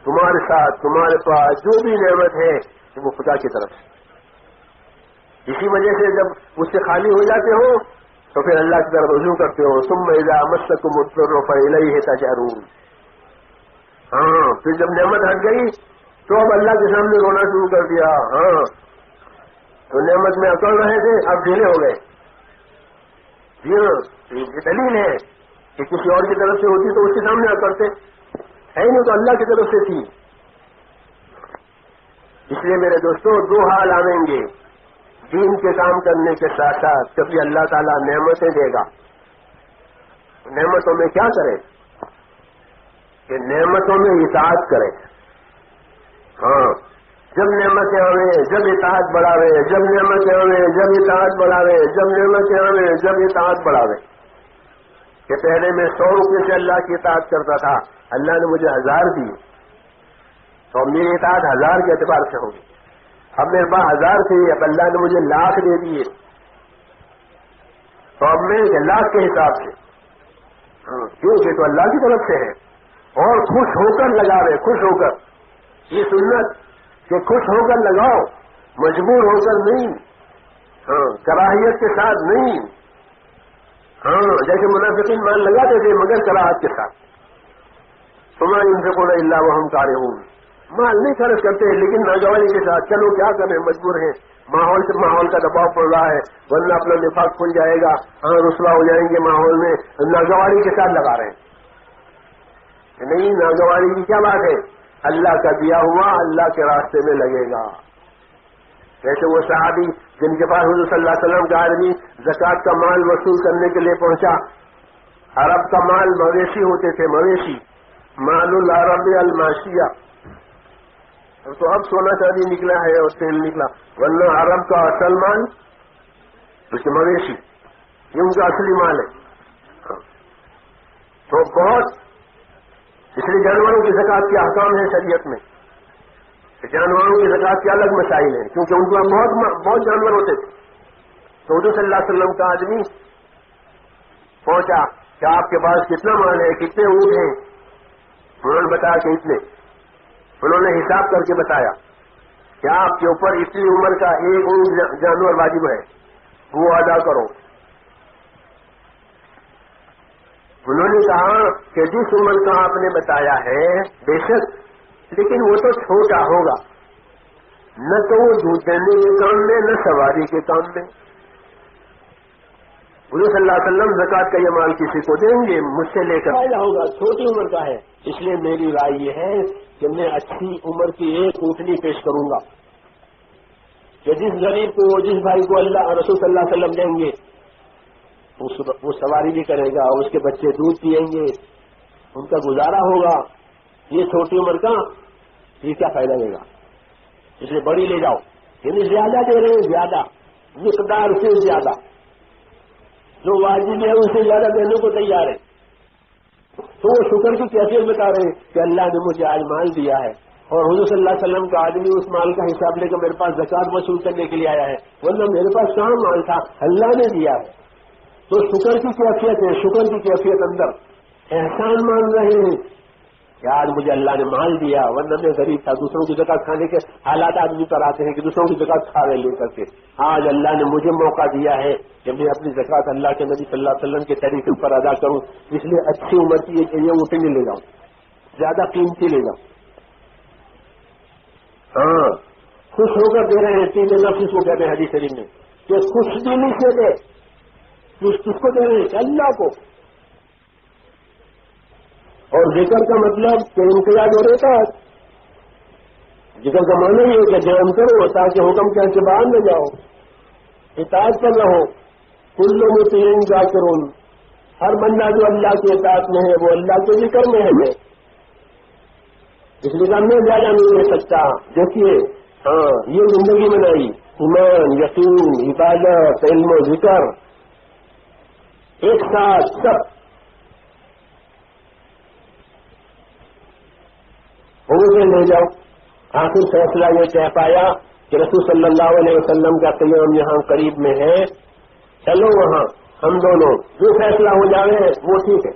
A: تمہارے ساتھ تمہارے پاس جو بھی نعمت ہے وہ خدا کی طرف سے۔ اسی وجہ سے جب اس سے خالی ہو جاتے ہو تو پھر اللہ کی طرف رجوع کرتے ہو، ثم اذا مسکم الضر فالیہ تجأرون۔ ہاں پھر جب نعمت ہٹ گئی تو اب اللہ کے سامنے رونا شروع کر دیا، ہاں تو نعمت میں اکڑ رہے تھے اب ڈھیلے ہو گئے۔ جی ہاں یہ دلیل ہے کہ کسی اور کی طرف سے ہوتی تو اس کے سامنے اکڑتے، ہے نہیں تو اللہ کی طرف سے تھی۔ اس لیے میرے دوستو دو حال آئیں گے دین کے کام کرنے کے ساتھ ساتھ، کبھی اللہ تعالیٰ نعمتیں دے گا، نعمتوں میں کیا کرے کہ نعمتوں میں اطاعت کرے، ہاں جب نعمتیں آویں جب اطاعت بڑھاوے، جب نعمتیں آویں جب اطاعت بڑھاوے، جب نعمتیں آویں جب اطاعت بڑھاوے۔ کہ پہلے میں 100 روپے سے اللہ کی اطاعت کرتا تھا، اللہ نے مجھے 1000 دی تو میری اطاعت 1000 کے اعتبار سے ہوگی، اب میرے پاس 1000 تھی اب اللہ نے مجھے 1,00,000 دے دیے تو اب میں 1,00,000 کے حساب سے، کیونکہ تو اللہ کی طرف سے ہے، اور خوش ہو کر لگاوے، خوش ہو کر، یہ سنت کہ خوش ہو کر لگاؤ، مجبور ہو کر نہیں، ہاں کراہیت کے ساتھ نہیں، ہاں جیسے منافقین مال لگاتے تھے مگر کراہت کے ساتھ، وما ينفقون الا وهم كارهون، مال نہیں خرچ کرتے لیکن ناگواری کے ساتھ، چلو کیا کریں مجبور ہیں، ماحول کا دباؤ پڑ رہا ہے ورنہ اپنا نفاق کھل جائے گا، ہاں رسوا ہو جائیں گے ماحول میں، ناگواری کے ساتھ لگا رہے ہیں، نہیں ناگواری کی کیا بات ہے، اللہ کا دیا ہوا اللہ کے راستے میں لگے گا۔ جیسے وہ صحابی جن کے پاس حضور صلی اللہ علیہ وسلم کا آدمی زکوٰۃ کا مال وصول کرنے کے لیے پہنچا، عرب کا مال مویشی ہوتے تھے، مویشی، مال العرب الماشیہ، تو اب سونا چاندی نکلا ہے اور تیل نکلا، ورنہ عرب کا اصل مال اس کے مویشی، یہ ان کا اصلی مال ہے۔ تو بہت اس لیے جانوروں کی زکوٰۃ کے احکام ہے شریعت میں، جانوروں کی زکوٰۃ کے الگ مسائل ہیں کیونکہ ان کو بہت جانور ہوتے تھے۔ تو حضور صلی اللہ علیہ وسلم کا آدمی پہنچا کہ آپ کے پاس کتنا مال ہے، کتنے اونٹ ہیں، انہوں نے بتایا کہ اتنے، انہوں نے حساب کر کے بتایا کہ آپ کے اوپر اتنی عمر کا ایک اونٹ جانور واجب ہے، وہ ادا کرو۔ انہوں نے کہا کہ جس عمر کا آپ نے بتایا ہے بے شک، لیکن وہ تو چھوٹا ہوگا، نہ تو وہ دودھ دینے کے کام میں نہ سواری کے کام میں، حضور صلی اللہ علیہ وسلم زکوٰۃ کا یہ مال کسی کو دیں گے مجھ سے لے کر
B: فائدہ ہوگا، چھوٹی عمر کا ہے، اس لیے میری رائے یہ ہے کہ میں اچھی عمر کی ایک اونٹنی پیش کروں گا کہ جس غریب کو جس بھائی کو اللہ رسول صلی اللہ علیہ وسلم دیں گے وہ سواری بھی کرے گا، اس کے بچے دودھ پئیں گے، ان کا گزارا ہوگا. یہ چھوٹی عمر کا یہ کیا فائدہ دے گا؟ اس لیے بڑی لے جاؤ، یعنی زیادہ دے رہے ہیں، زیادہ مقدار سے زیادہ، جو واجب ہے اس سے زیادہ دینے کو تیار ہے. تو وہ شکر کی کیفیت بتا رہے ہیں کہ اللہ نے مجھے آج مال دیا ہے، اور حضور صلی اللہ علیہ وسلم کا آدمی اس مال کا حساب لے کر میرے پاس زکوٰۃ وصول کرنے کے لیے آیا ہے، ورنہ میرے پاس کہاں مال تھا، اللہ نے دیا ہے. تو شکر کی کیفیت ہے، شکر کی کیفیت اندر احسان مان رہے ہیں کہ آج مجھے اللہ نے مال دیا، ورنہ میں غریب تھا. دوسروں کی زکوٰۃ کھانے کے حالات آدمی پر آتے ہیں کہ دوسروں کی زکوٰۃ کھا رہے لے کر کے. آج اللہ نے مجھے موقع دیا ہے کہ میں اپنی زکوٰۃ اللہ کے نبی صلی اللہ علیہ وسلم کے طریقے پر ادا کروں، اس لیے اچھی عمر کی یہ اونٹنی لے جاؤں، زیادہ قیمتی لے جاؤں. ہاں خوش ہو کر دے رہے ہیں، تین نفس کو کہتے ہیں حدیث شریف میں کہ خوش دلی سے دے. کس کو دے رہے ہیں؟ اللہ کو. اور ذکر کا مطلب کہ امتیاز اور اطاعت. ذکر کا معنی یہ کہ جان کرو تاکہ حکم کے سے باہر نہ جاؤ، اطاعت پر رہو. کل مطیع ذاکر، ہر بندہ جو اللہ کی اطاعت میں ہے وہ اللہ کے ذکر میں ہے. اس لیے میں زیادہ نہیں لے سکتا. دیکھیے ہاں یہ زندگی بنائی، ایمان، یقین، عبادت، علم و ذکر ایک ساتھ سب. مجھے لے جاؤ. آخر فیصلہ یہ کہہ پایا کہ رسول صلی اللہ علیہ وسلم کا قیام یہاں قریب میں ہے، چلو وہاں ہم دونوں جو فیصلہ ہو جائے وہ ٹھیک ہے.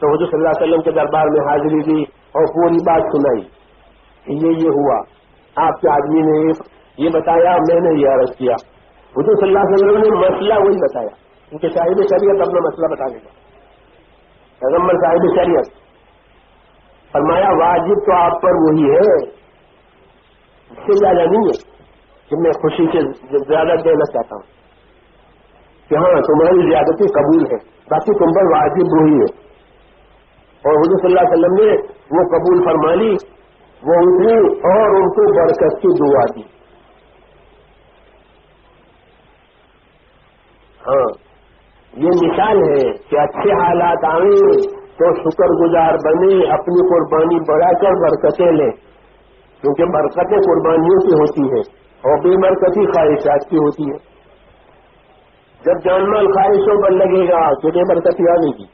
B: تو حضور صلی اللہ علیہ وسلم کے دربار میں حاضری دی اور پوری بات سنائی. یہ ہوا، آپ کے آدمی نے یہ بتایا، میں نے یہ عرض کیا. حضور صلی اللہ علیہ وسلم نے مسئلہ وہی بتایا، کیونکہ صاحب شریعت اپنا مسئلہ بتا دے گا. پیغمبر صاحب شریعت فرمایا واجب تو آپ پر وہی ہے، اس سے زیادہ نہیں ہے کہ میں خوشی سے زیادہ دینا چاہتا ہوں کہ ہاں تمہاری زیادتی قبول ہے، باقی تم پر واجب وہی ہے. اور حضور صلی اللہ علیہ وسلم نے وہ قبول فرما لی، وہ اتری اور ان کو برکت کی دعا دی. ہاں یہ مثال ہے کہ اچھے حالات آئیں تو شکر گزار بنے، اپنی قربانی بڑھا کر برکتیں لیں، کیونکہ برکتیں قربانیوں کی ہوتی ہیں اور بے برکتی خواہشات کی ہوتی ہے. جب جان مال خواہشوں پر لگے گا تو بے برکتی آئے گی،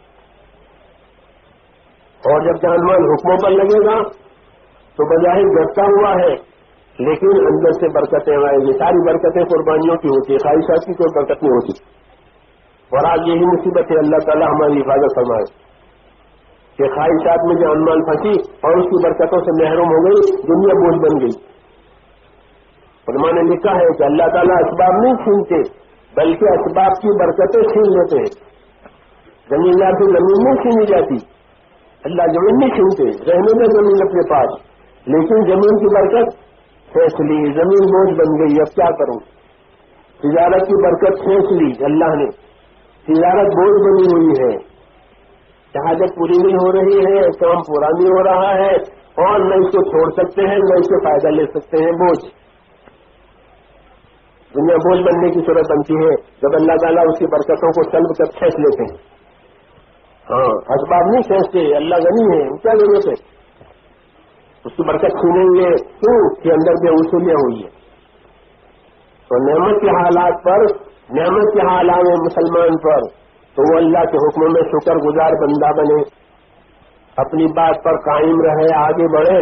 B: اور جب جان مال حکموں پر لگے گا تو بظاہر گھٹتا ہوا ہے لیکن اندر سے برکتیں آئے گی. ساری برکتیں قربانیوں کی ہوتی ہے، خواہشات کی کوئی برکت نہیں ہوتی. اور آج یہی مصیبت ہے، اللہ تعالیٰ ہماری حفاظت فرمائے کہ خواہشات میں جان مال پھنسی اور اس کی برکتوں سے محروم ہو گئی، دنیا بوجھ بن گئی. علماء نے لکھا ہے کہ اللہ تعالیٰ اسباب نہیں چھینتے بلکہ اسباب کی برکتیں چھین لیتے ہیں. زمیندار سے زمین نہیں چھینی جاتی، اللہ زمین نہیں چھینتے، رہنے میں زمین اپنے پاس، لیکن زمین کی برکت کھینچ لی، زمین بوجھ بن گئی. اب کیا کروں؟ تجارت کی برکت کھینچ لی اللہ نے، تجارت بوجھ بنی ہوئی ہے، حاجت پوری نہیں ہو رہی ہے، کام پورا نہیں ہو رہا ہے، اور نہ اس کو چھوڑ سکتے ہیں نہ اس سے فائدہ لے سکتے ہیں. بوجھ، دنیا بوجھ بننے کی صورت بنتی ہے جب اللہ تعالیٰ اس کی برکتوں کو سلب کر کھینچ لیتے ہیں. ہاں اسباب نہیں کھینچتے، اللہ غنی ہے، کیا ضرورت ہے اس کی برکت چھینیں گے؟ کیوں کہ اندر بے وصولیاں ہوئی ہے. تو نعمت کے حالات پر، نعمت کے حالات میں مسلمان پر تو وہ اللہ کے حکم میں شکر گزار بندہ بنے، اپنی بات پر قائم رہے، آگے بڑھے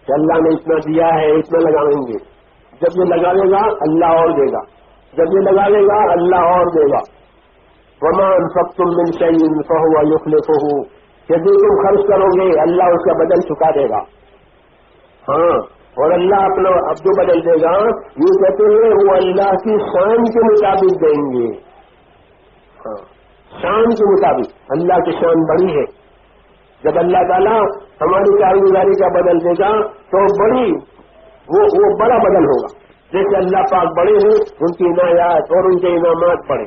B: کہ اللہ نے اتنا دیا ہے، اتنا لگائیں گے. جب یہ لگاوے گا اللہ اور دے گا، جب یہ لگاوے گا اللہ اور دے گا. وما انفقتم من شيء فهو يخلفه، کہ جو تم خرچ کرو گے اللہ اس کا بدل چکا دے گا. ہاں اور اللہ اپنا اب جو بدل دے گا یہ کہتے ہیں وہ اللہ کی شان کے مطابق دیں گے. ہاں شان کے مطابق، اللہ کی شان بڑی ہے. جب اللہ تعالیٰ ہماری کارگزاری کا بدل دے گا تو بڑی وہ بڑا بدل ہوگا. جیسے اللہ پاک بڑے ہیں ان کی عنایات اور ان کے انعامات بڑے.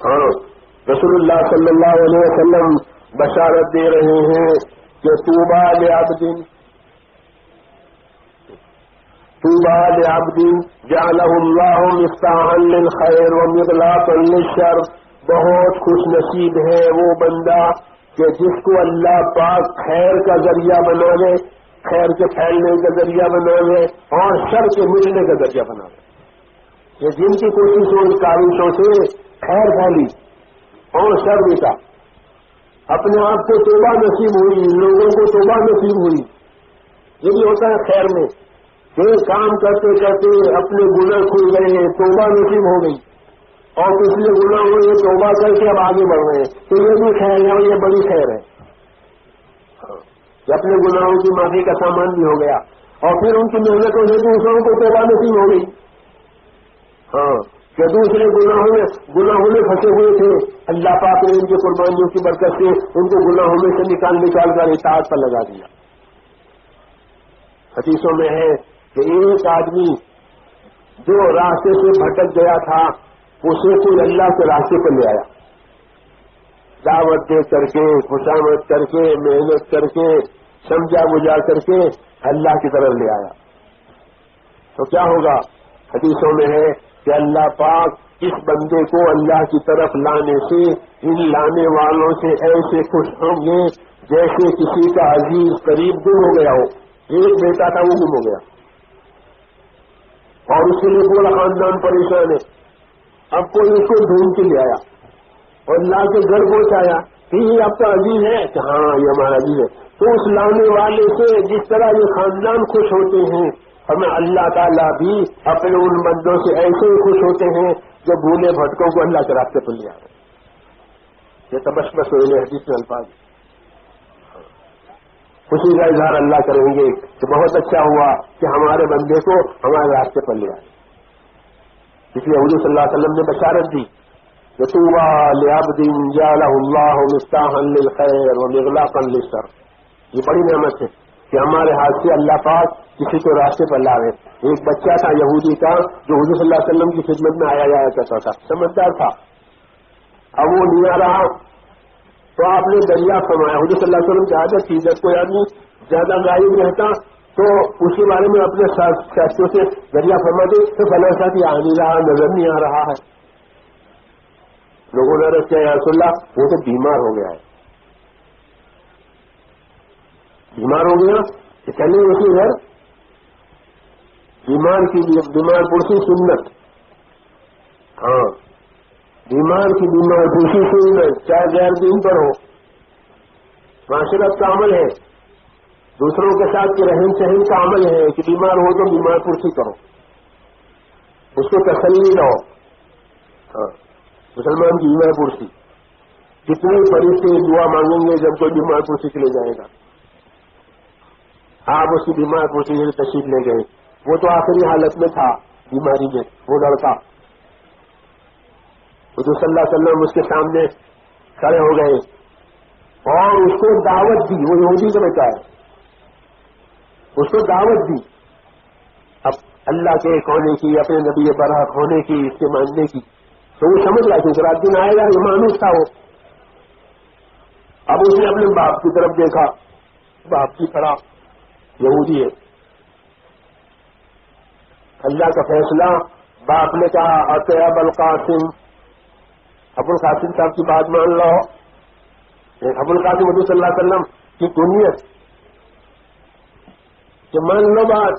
A: ہاں رسول اللہ صلی اللہ علیہ وسلم بشارت دے رہے ہیں کہ طوبیٰ لعبد جعلہ اللہ مفتاحا للخیر ومغلاقا للشر، بہت خوش نصیب ہے وہ بندہ کہ جس کو اللہ پاک خیر کا ذریعہ بنا دے، خیر کے پھیلنے کا ذریعہ بنا دے اور شر کے مٹنے کا ذریعہ بنا دے۔ یہ جن کی کوششوں کاوشوں سے خیر پھیلی اور شر مٹا، اپنے آپ کو توبہ نصیب ہوئی، لوگوں کو توبہ نصیب ہوئی۔ یہ بھی ہوتا ہے خیر میں کہ کام کرتے کرتے اپنے گناہ کھل گئے، توبہ نصیب ہو گئی، اور پچھلے گناہ ہوئے توبہ کر کے اب آگے بڑھ رہے ہیں، تو یہ بھی خیر ہے اور یہ بڑی خیر ہے کہ اپنے گناہوں کی معافی کا سامان بھی ہو گیا، اور پھر ان کی محنتوں سے دوسروں کو توبہ نصیب ہو گئی۔ ہاں کہ دوسرے گناہوں میں پھنسے ہوئے تھے، اللہ پاک نے ان کی قربانیوں کی برکت سے ان کو گناہوں میں سے نکال کر اطاعت پر لگا دیا۔ حدیثوں میں ہے کہ ایک آدمی جو راستے سے بھٹک گیا تھا اسے کوئی اللہ کے راستے پر لے آیا، دعوت دے کر کے، خوشامد کر کے، محنت کر کے، سمجھا بجھا کر کے اللہ کی طرف لے آیا، تو کیا ہوگا؟ حدیثوں میں ہے کہ اللہ پاک اس بندے کو اللہ کی طرف لانے سے ان لانے والوں سے ایسے خوش ہوں گے جیسے کسی کا عزیز قریب گم ہو گیا ہو۔ ایک بیٹا تھا وہ گم ہو گیا اور اس کے لیے پورا خاندان پریشان ہے، اب کوئی اس کو ڈھونڈ کے لے آیا اور لا کے گھر پہنچایا کہ یہ آپ کا عزیز ہے کہ ہاں یہ ہمارا عزیز ہے، تو اس لانے والے سے جس طرح یہ خاندان خوش ہوتے ہیں، ہمیں اللہ تعالیٰ بھی اپنے ان بندوں سے ایسے ہی خوش ہوتے ہیں جو بھولے بھٹکوں کو اللہ کے راستے پر لے آ رہے ہیں۔ یہ تبشمش ہوئے حدیث میں الفاظ، خوشی کا اظہار اللہ کریں گے کہ بہت اچھا ہوا کہ ہمارے بندے کو ہمارے راستے پر لے آئے۔ اس لیے حضور صلی اللہ علیہ وسلم نے بشارت دی کہ طوبیٰ لعبد جعلہ اللہ مفتاحا للخیر ومغلاقا للشر، یہ بڑی نعمت ہے کہ ہمارے ہاتھ سے اللہ پاک کسی کو راستے پر لاوے۔ ایک بچہ تھا یہودی کا جو حضور صلی اللہ علیہ وسلم کی خدمت میں آیا جایا کرتا تھا، سمجھدار تھا، اب وہ نہیں آ رہا تو آپ نے دریا فرمایا۔ حضور صلی اللہ علیہ وسلم کی عادت تھی جب کوئی آدمی زیادہ غائب رہتا تو اس کے بارے میں اپنے ساتھیوں سے دریا فرما دے تو فلاں ساتھی آ نہیں رہا، نظر نہیں آ رہا ہے۔ لوگوں نے عرض کیا یا رسول اللہ وہ تو بیمار ہو گیا ہے۔ بیمار ہو گیا کہ چلیے اسی گھر، بیمار پرسی سنت، ہاں بیمار کی بیمار پرسی سنت، چاہے غیر دین پر ہو، معاشرت کا عمل ہے، دوسروں کے ساتھ کے رہن سہن کا عمل ہے کہ بیمار ہو تو بیمار پرسی کرو، اس کو تسلی دو۔ ہاں مسلمان کی بیمار پرسی، کتنے فرشتے دعا مانگیں گے جب کوئی بیمار پرسی کے لے جائے گا، آپ اس کی بیمار پرسی سے تشریف لے گئے، وہ تو آخری حالت میں تھا بیماری میں، وہ لڑکا، حضور صلی اللہ علیہ وسلم اس کے سامنے کھڑے ہو گئے اور اس کو دعوت دی، وہ یہودی کا بیٹا ہے، اس کو دعوت دی اب اللہ کے ایک ہونے کی، اپنے نبی برحق ہونے کی، اس کے ماننے کی، تو وہ سمجھ رہا کہ رات دن آئے گا، یہ مانوس تھا وہ۔ اب اس نے اپنے باپ کی طرف دیکھا، باپ کی طرح یہودی ہے، اللہ کا فیصلہ، باپ نے کہا اتے ابو القاسم صاحب کی بات مان لو۔ ابو القاسم حضور صلی اللہ علیہ وسلم کی کنیت کہ مان لو بات،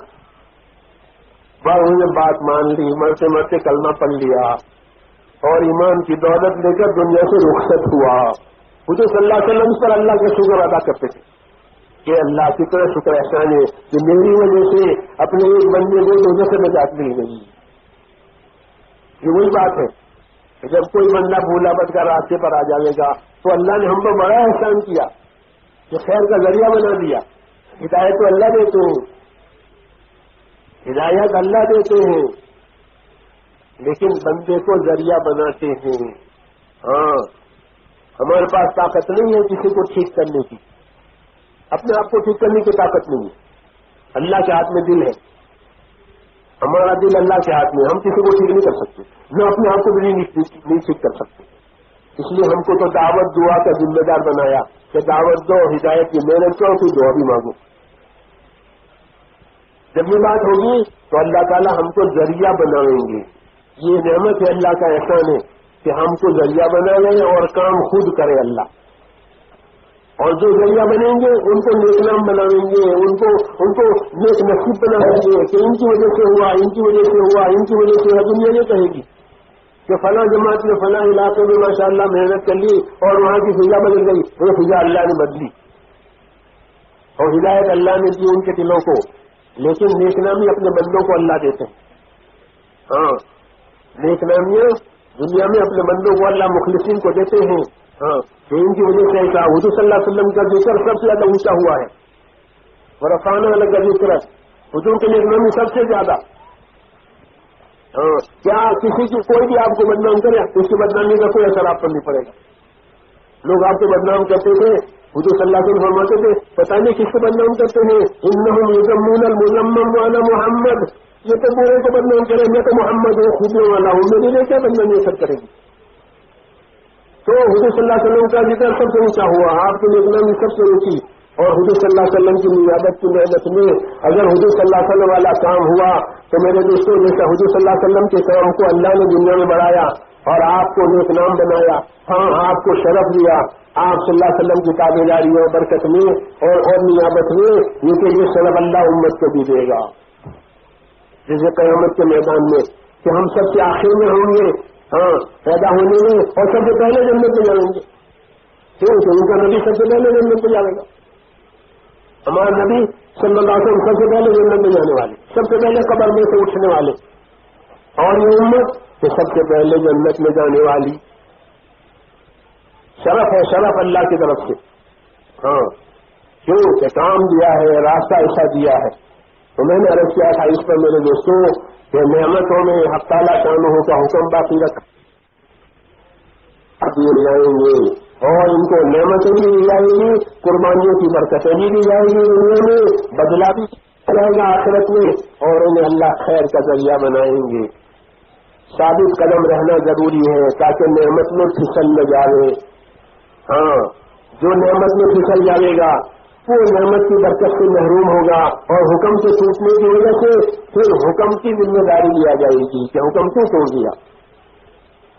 A: انہوں نے بات مان لی، مرتے مرتے کلمہ پڑھ لیا اور ایمان کی دولت لے کر دنیا سے رخصت ہوا۔ حضور صلی اللہ علیہ وسلم پر اللہ کا شکر ادا کرتے تھے کہ اللہ کی طرح شکر احسان ہے کہ میری وجہ سے اپنے ایک بندے کو دوزخ سے نجات مل گئی۔ یہ وہی بات ہے کہ جب کوئی بندہ بھولا بد کا راستے پر آ جائے گا تو اللہ نے ہم پر بڑا احسان کیا کہ خیر کا ذریعہ بنا دیا۔ ہدایت تو اللہ دیتے ہیں، ہدایت اللہ دیتے ہیں، لیکن بندے کو ذریعہ بناتے ہیں۔ ہاں ہمارے پاس طاقت نہیں ہے کسی کو ٹھیک کرنے کی، اپنے آپ کو ٹھیک کرنے کی طاقت نہیں ہے، اللہ کے ہاتھ میں دل ہے، ہمارا دل اللہ کے ہاتھ میں، ہم کسی کو ٹھیک نہیں کر سکتے، نہ اپنے آپ کو بھی نہیں ٹھیک کر سکتے۔
B: اس لیے ہم کو تو دعوت دعا کا ذمہ دار بنایا کہ دعوت دو، ہدایت کی محنت کرو، پھر دعا بھی مانگو. جب یہ بات ہوگی تو اللہ تعالیٰ ہم کو ذریعہ بنائیں گے. یہ نعمت ہے اللہ کا احسان ہے کہ ہم کو ذریعہ بنا لیں اور کام خود کرے اللہ. اور جو ذریعہ بنیں گے ان کو نیک نام بنائیں گے، ان کو نیک نصیب بنائیں گے کہ ان کی وجہ سے ہوا، ان کی وجہ سے ہوا، ان کی وجہ سے ہوا. دنیا یہ کہے گی کہ فلاں جماعت نے فلاں علاقے میں ماشاءاللہ محنت کر لی اور وہاں کی فضا بدل گئی. وہ فضا اللہ نے بدلی اور ہدایت اللہ نے دی ان کے دلوں کو. لیکن نیک نامی اپنے بندوں کو اللہ دیتے ہیں. ہاں، نیک نامیاں دنیا میں اپنے بندوں کو اللہ مخلصین کو دیتے ہیں. ہاں، تو ان کی وجہ سے ایسا حضور صلی اللہ علیہ وسلم کا ذکر سب سے زیادہ اونچا ہوا ہے. اور افانہ الگ کا ذکر حضور کے نیک نامی سب سے زیادہ. ہاں، کیا کسی کی کوئی بھی آپ کو بدنام کرے اس کی بدنامی کا کوئی اثر آپ پر نہیں پڑے گا. لوگ آپ کو بدنام کرتے تھے، حضور صلی اللہ علیہ وسلم فرماتے تھے پتہ نہیں کس کو بدنام کرتے ہیں، انہم یذمون المذمم وانا محمد. یہ تو برے کو بدنام کرے، میں تو محمد ہوں، خوبیوں والا ہوں، میرے لیے کیا بدنامی اثر کرے گی. تو حضور صلی اللہ علیہ وسلم کا ذکر سب سے اونچا ہوا، آپ کی بدنامی سب سے اونچی. اور حضور صلی اللہ علیہ وسلم کی نیابت کی محنت میں اگر حضور صلی اللہ علیہ وسلم والا کام ہوا تو میرے دوستوں جیسا حضور صلی اللہ علیہ وسلم کے کام کو اللہ نے دنیا میں بڑھایا اور آپ کو نیک نام بنایا. ہاں، آپ کو شرف دیا. آپ صلی اللہ علیہ وسلم کی تابعداری اور برکت میں اور نیابت میں یہ شرف اللہ امت کو بھی دے گا. جیسے قیامت کے میدان میں کہ ہم سب سے آخر میں ہوں گے، ہاں، پیدا ہونے میں، اور سب سے پہلے جنت میں جائیں گے. کیوں کہ ان کا نبی سب سے پہلے جنت میں جائے گا. ہمارا نبی صلی اللہ علیہ وسلم سب سے پہلے جنت میں جانے والے، سب سے پہلے قبر میں سے اٹھنے والے. اور یہ امت کہ سب سے پہلے جنت میں جانے والی. شرف ہے، شرف اللہ کی طرف سے. ہاں، کیوں کہ کام دیا ہے، راستہ ایسا دیا ہے. تو میں نے عرض کیا تھا اس پر میرے دوستوں کہ نعمتوں میں حق تعالیٰ شانہ کا حکم باقی رکھ دیے جائیں گے اور ان کو نعمتیں بھی دی جائیں گی، قربانیوں کی برکتیں بھی دی جائیں گی، دنیا میں بدلا بھی رہے گا آخرت میں، اور انہیں اللہ خیر کا ذریعہ بنائیں گے. ثابت قدم رہنا ضروری ہے تاکہ نعمت میں پھسل نہ جائے. ہاں، جو نعمت میں پھسل جائے گا وہ نعمت کی برکت سے محروم ہوگا اور حکم سے ٹوٹنے کی وجہ سے پھر حکم کی ذمہ داری لیا جائے گی کہ حکم کیوں توڑ دیا.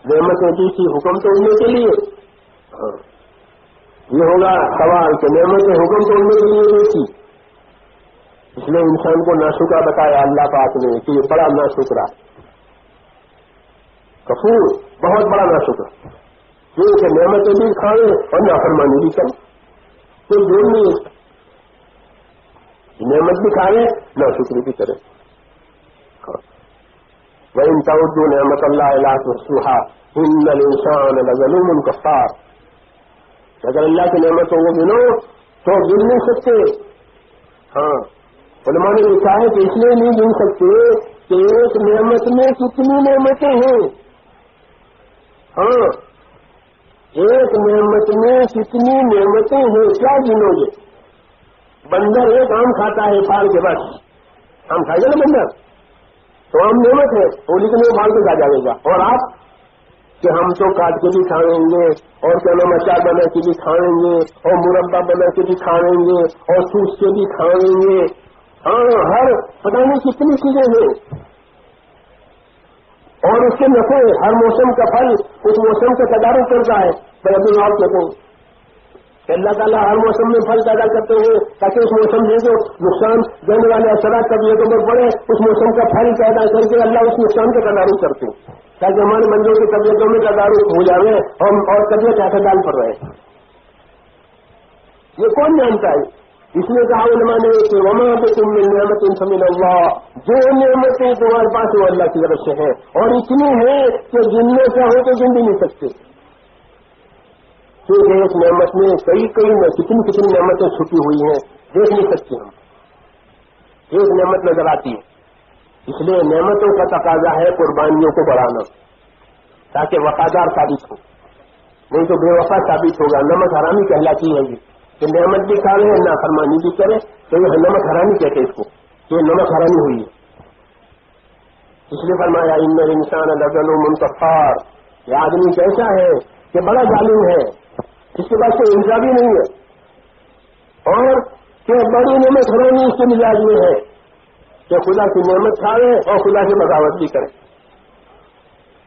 B: نعمتیں دی تھی حکم توڑنے کے لیے. یہ ہوگا سوال کہ نعمتیں حکم توڑنے کے لیے نہیں تھی. اس لیے انسان کو ناشکرا بتایا اللہ پاک نے کہ یہ بڑا ناشکرا، کفور، بہت بڑا ناشکرا. یہ کہ نعمتیں بھی کھائیں اور نافرمانی بھی کریں، کوئی دور نہیں ہے. نعمت بھی کھائیں، ناشکری بھی کریں. وَإِن تَعُدُّوا نِعْمَتَ اللَّهِ لَا تُحْصُوهَا إِنَّ الْإِنسَانَ لَظَلُومٌ كَفَّارٌ. اگر اللہ کی نعمتوں کو گنو تو گن نہیں سکتے. ہاں، علماء نے لکھا ہے کہ اس لیے نہیں گن سکتے کہ ایک نعمت میں کتنی نعمتیں ہیں. ہاں، ایک نعمت میں کتنی نعمتیں ہیں کیا گنو گے. بندر ایک آم کھاتا ہے پھاڑ کے، بس آم کھائے گا نا بندر، تو آم نعمت ہے وہ، لیکن وہ پھاڑ کے کھا جائے گا. اور آپ کہ ہم تو کاٹ کے بھی کھائیں گے اور کیا نام اچار بنا کے بھی کھائیں گے اور مربع بنا کے بھی کھائیں گے اور سوس کے بھی کھائیں گے. ہاں، ہر پتہ نہیں کتنی چیزیں ہیں. اور اس کے نفع ہر موسم کا پھل اس موسم کا تدارک کرتا ہے. بھائی ابھی آپ کہتے ہیں کہ اللہ تعالیٰ ہر موسم میں پھل پیدا کرتے ہیں تاکہ اس موسم میں جو نقصان دینے والے اثرات طبیعتوں پر پڑے اس موسم کا پھل پیدا کر کے اللہ اس نقصان کا تدارک کرتے ہیں تاکہ ہمارے بندوں کی طبیعتوں میں تدارک ہو جائے اور طبیعت اعتدال پر رہے. یہ کون جانتا ہے؟ اس لیے کہا علماء نے کہ وما بکم من نعمت فمن اللہ، جو نعمتیں تمہارے پاس وہ اللہ کی طرف سے ہے اور اتنی ہے کہ گننے چاہو تو گن بھی نہیں سکتے. کیونکہ ایک نعمت میں کئی کتنی نعمتیں چھپی ہوئی ہیں، دیکھ نہیں سکتے ہم. ایک نعمت نظر آتی ہے. اس لیے نعمتوں کا تقاضا ہے قربانیوں کو بڑھانا تاکہ وفادار ثابت ہو، نہیں تو بے وفا ثابت ہوگا. نمک حرامی کہلاتی ہے یہ کہ نعمت بھی کھا رہے نافرمانی بھی کرے تو یہ نمک حرامی کہتے اس کو، یہ نمک حرامی ہوئی ہے. اس لیے فرمایا ان الانسان لظلوم کفار، یہ آدمی کیسا ہے کہ بڑا ظالم ہے، اس کے پاس کوئی انصاف بھی نہیں ہے، اور کہ بڑی نعمت ہرانی اس کے مزاج میں ہے کہ خدا کی نعمت کھائے اور خدا کی بغاوت بھی کرے.